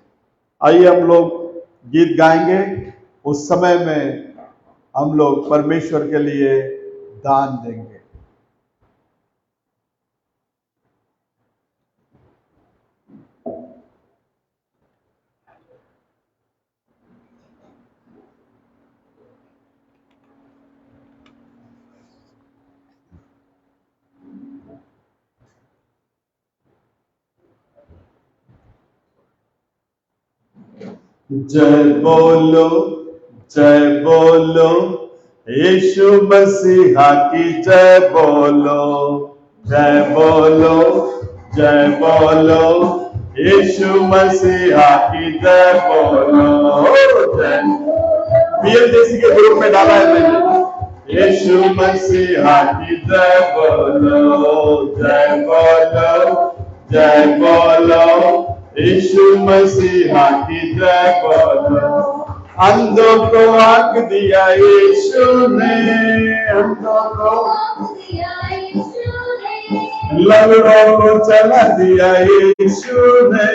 आइए हम लोग गीत गाएंगे, उस समय में हम लोग परमेश्वर के लिए दान देंगे। जय बोलो, जय बोलो, यीशु मसीहा की जय बोलो, जय बोलो, जय बोलो, यीशु मसीहा की जय बोलो। जय बीएलजेसी के ग्रुप में डाला है मैंने, यीशु मसीहा की जय बोलो, जय बोलो, जय बोलो, यीशु मसीहा की जय बोलो। अंधों को आंख दिया यीशु ने, अंधों को लंगड़ों को चला दिया यीशु ने,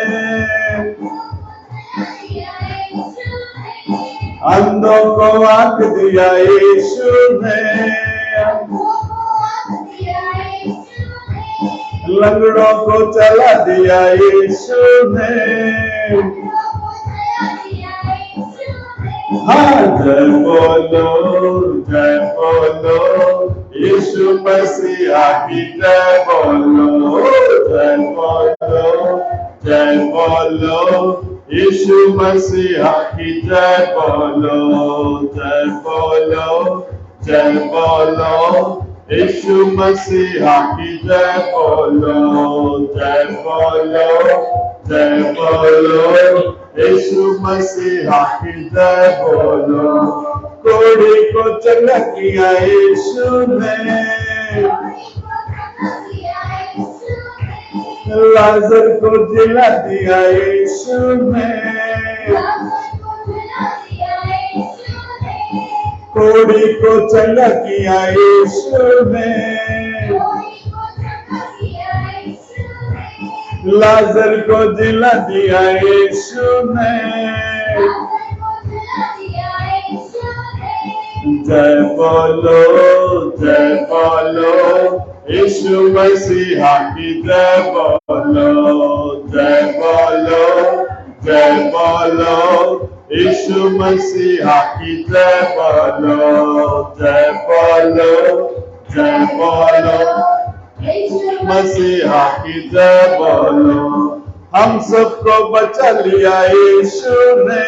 अंधों को आंख दिया यीशु ने, लंगड़ों को चला दिया यीशु ने, हाँ जय बोलो यीशु मसीहा की जय बोलो यीशु मसीहा की जय बोलो यीशु मसीहा की जय बोलो यीशु मसीहा की जय बोलो कोड़ी को चंगा किया यीशु ने लाजर को जिला दिया यीशु ने कोड़ी को चंगा किया यीशु ने लाजर को जिला दिया यीशु ने जय बोलो यीशु मसीहा की जय बोलो यीशु मसीहा की जय बोलो मसीहा की जय बोलो हम सबको बचा लिया यीशु ने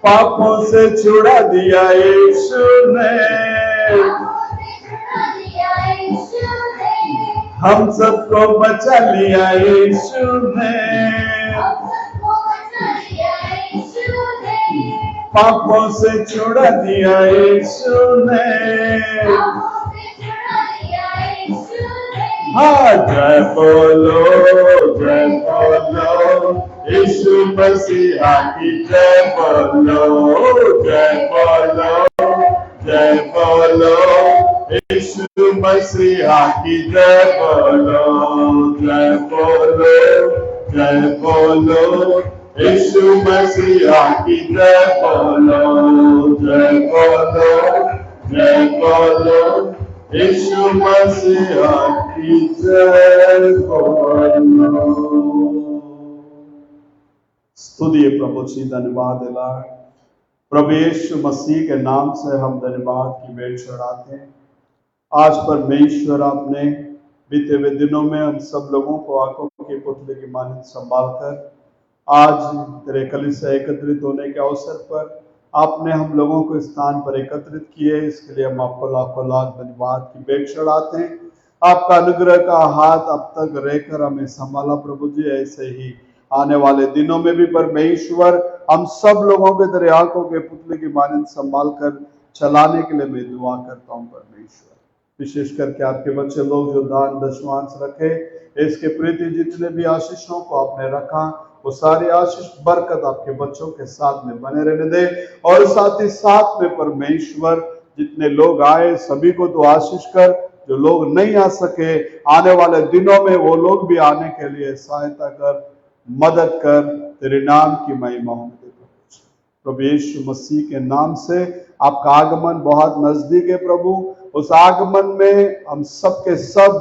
पापों से छुड़ा दिया यीशु ने हम सबको बचा लिया यीशु ने पापों से छुड़ा दिया यीशु ने हाँ जय बोलो यीशु मसीहा की जय बोलो यीशु मसीहा की जय बोलो यीशु मसीहा की जय बोलो यीशु मसीहा की जय बोलो स्तुति प्रभु जी धन्यवाद लाड प्रभु यीशु मसीह के नाम से हम धन्यवाद की भेंट चढ़ाते हैं। आज परमेश्वर आपने बीते हुए दिनों में हम सब लोगों को आंखों के पुतले की मानित संभाल कर आज तेरे कलीसिया एकत्रित होने के अवसर पर आपने हम लोगों को स्थान पर एकत्रित किए, इसके लिए हम आपको लाखों लाख धन्यवाद की भेंट चढ़ाते हैं। आपका अनुग्रह का हाथ अब तक रहकर हमें संभाला प्रभु जी, ऐसे ही आने वाले दिनों में भी परमेश्वर हम सब लोगों के तेरे आंखों के पुतले की मानिंद संभाल कर चलाने के लिए मैं दुआ करता हूँ परमेश्वर। विशेष करके आपके बच्चे लोग जो दान दशमांश रखे, इसके प्रीति जितने भी आशीषों को आपने रखा, वो सारी आशीष बरकत आपके बच्चों के साथ में बने रहने दे। और साथ ही साथ में परमेश्वर जितने लोग आए सभी को तो आशीष कर, जो लोग नहीं आ सके आने वाले दिनों में वो लोग भी आने के लिए सहायता कर, मदद कर, तेरे नाम की महिमा होने दे प्रभु यीशु मसीह के नाम से। आपका आगमन बहुत नजदीक है प्रभु, उस आगमन में हम सब के सब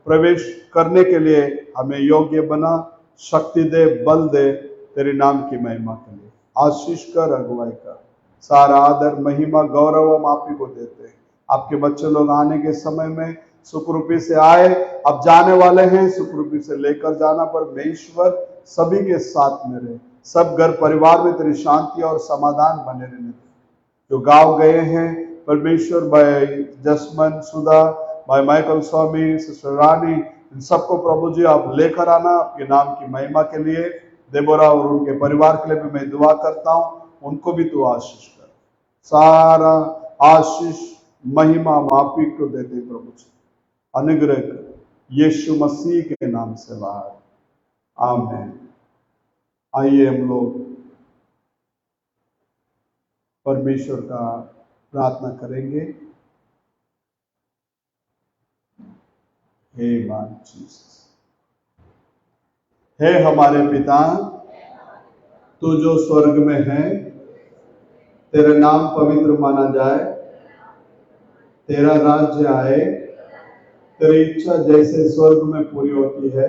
प्रवेश करने के लिए हमें योग्य बना, शक्ति दे, बल दे, तेरे नाम की महिमा के लिए आशीष कर, अगुवाई कर। सारा आदर महिमा गौरव हम आप ही को देते हैं। आपके बच्चे लोग आने के समय में सुखरूपी से आए, अब जाने वाले हैं, सुखरूपी से लेकर जाना परमेश्वर सभी के साथ में रहे। सब घर परिवार में तेरी शांति और समाधान बने रहने दे। जो गांव गए हैं परमेश्वर, भाई जसमन, सुधा, भाई माइकल स्वामी, सिस्टर रानी, इन सबको प्रभु जी आप लेकर आना आपके नाम की महिमा के लिए। देबोरा और उनके परिवार के लिए भी मैं दुआ करता हूँ, उनको भी तू आशीष कर। सारा आशीष महिमा आप ही को देते प्रभु जी, अनुग्रह कर यीशु मसीह के नाम से बाहर, आमीन। आइए हम लोग परमेश्वर का प्रार्थना करेंगे। हे मान जीसस, हे हमारे पिता, तू जो स्वर्ग में है, तेरा नाम पवित्र माना जाए, तेरा राज्य आए, तेरी इच्छा जैसे स्वर्ग में पूरी होती है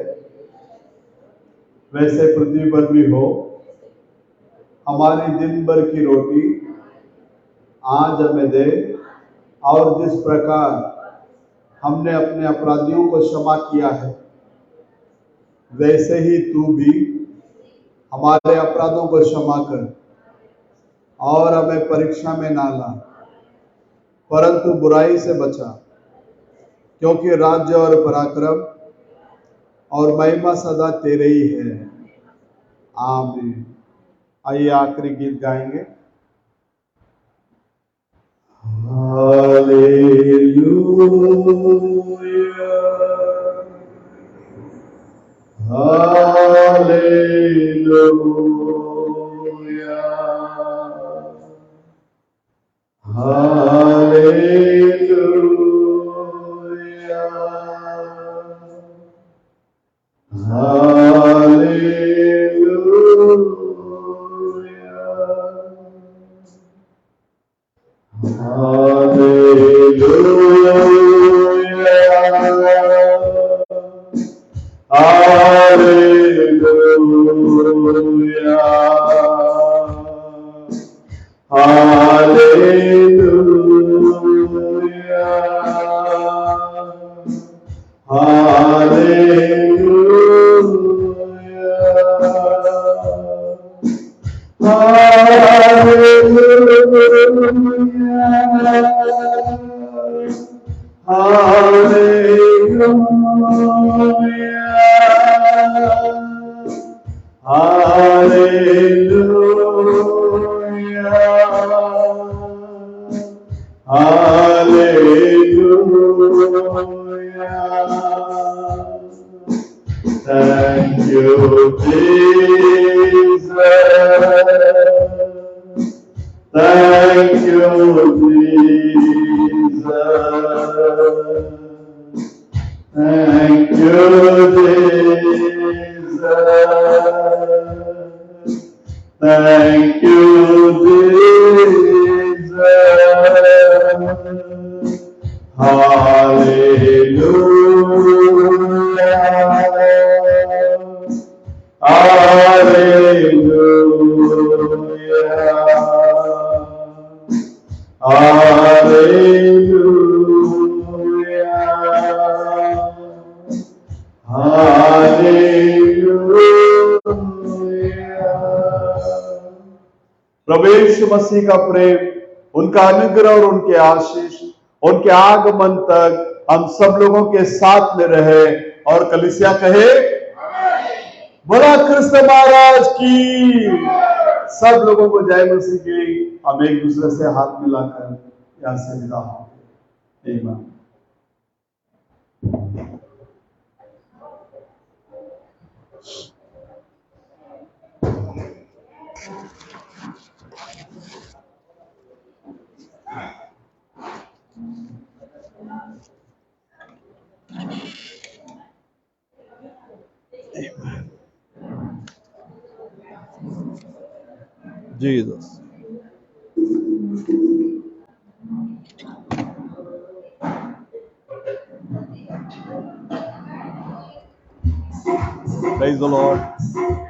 वैसे पृथ्वी पर भी हो। हमारी दिन भर की रोटी आज हमें दे, और जिस प्रकार हमने अपने अपराधियों को क्षमा किया है, वैसे ही तू भी हमारे अपराधों को क्षमा कर, और हमें परीक्षा में ना ला, परंतु बुराई से बचा, क्योंकि राज्य और पराक्रम और महिमा सदा तेरे ही है। आमीन। आइए आखिरी गीत गाएंगे। Thank you, Jesus. Thank you, Jesus. Thank you, Jesus. Thank you, Jesus. प्रभु यीशु मसीह का प्रेम, उनका अनुग्रह और उनके आशीष उनके आगमन तक हम सब लोगों के साथ में रहे। और कलीसिया कहे बोला कृष्ण महाराज की। सब लोगों को जय मसीह की। हम एक दूसरे से हाथ मिलाकर यहां से विदा होंगे। आमीन। Jesus. Praise the Lord.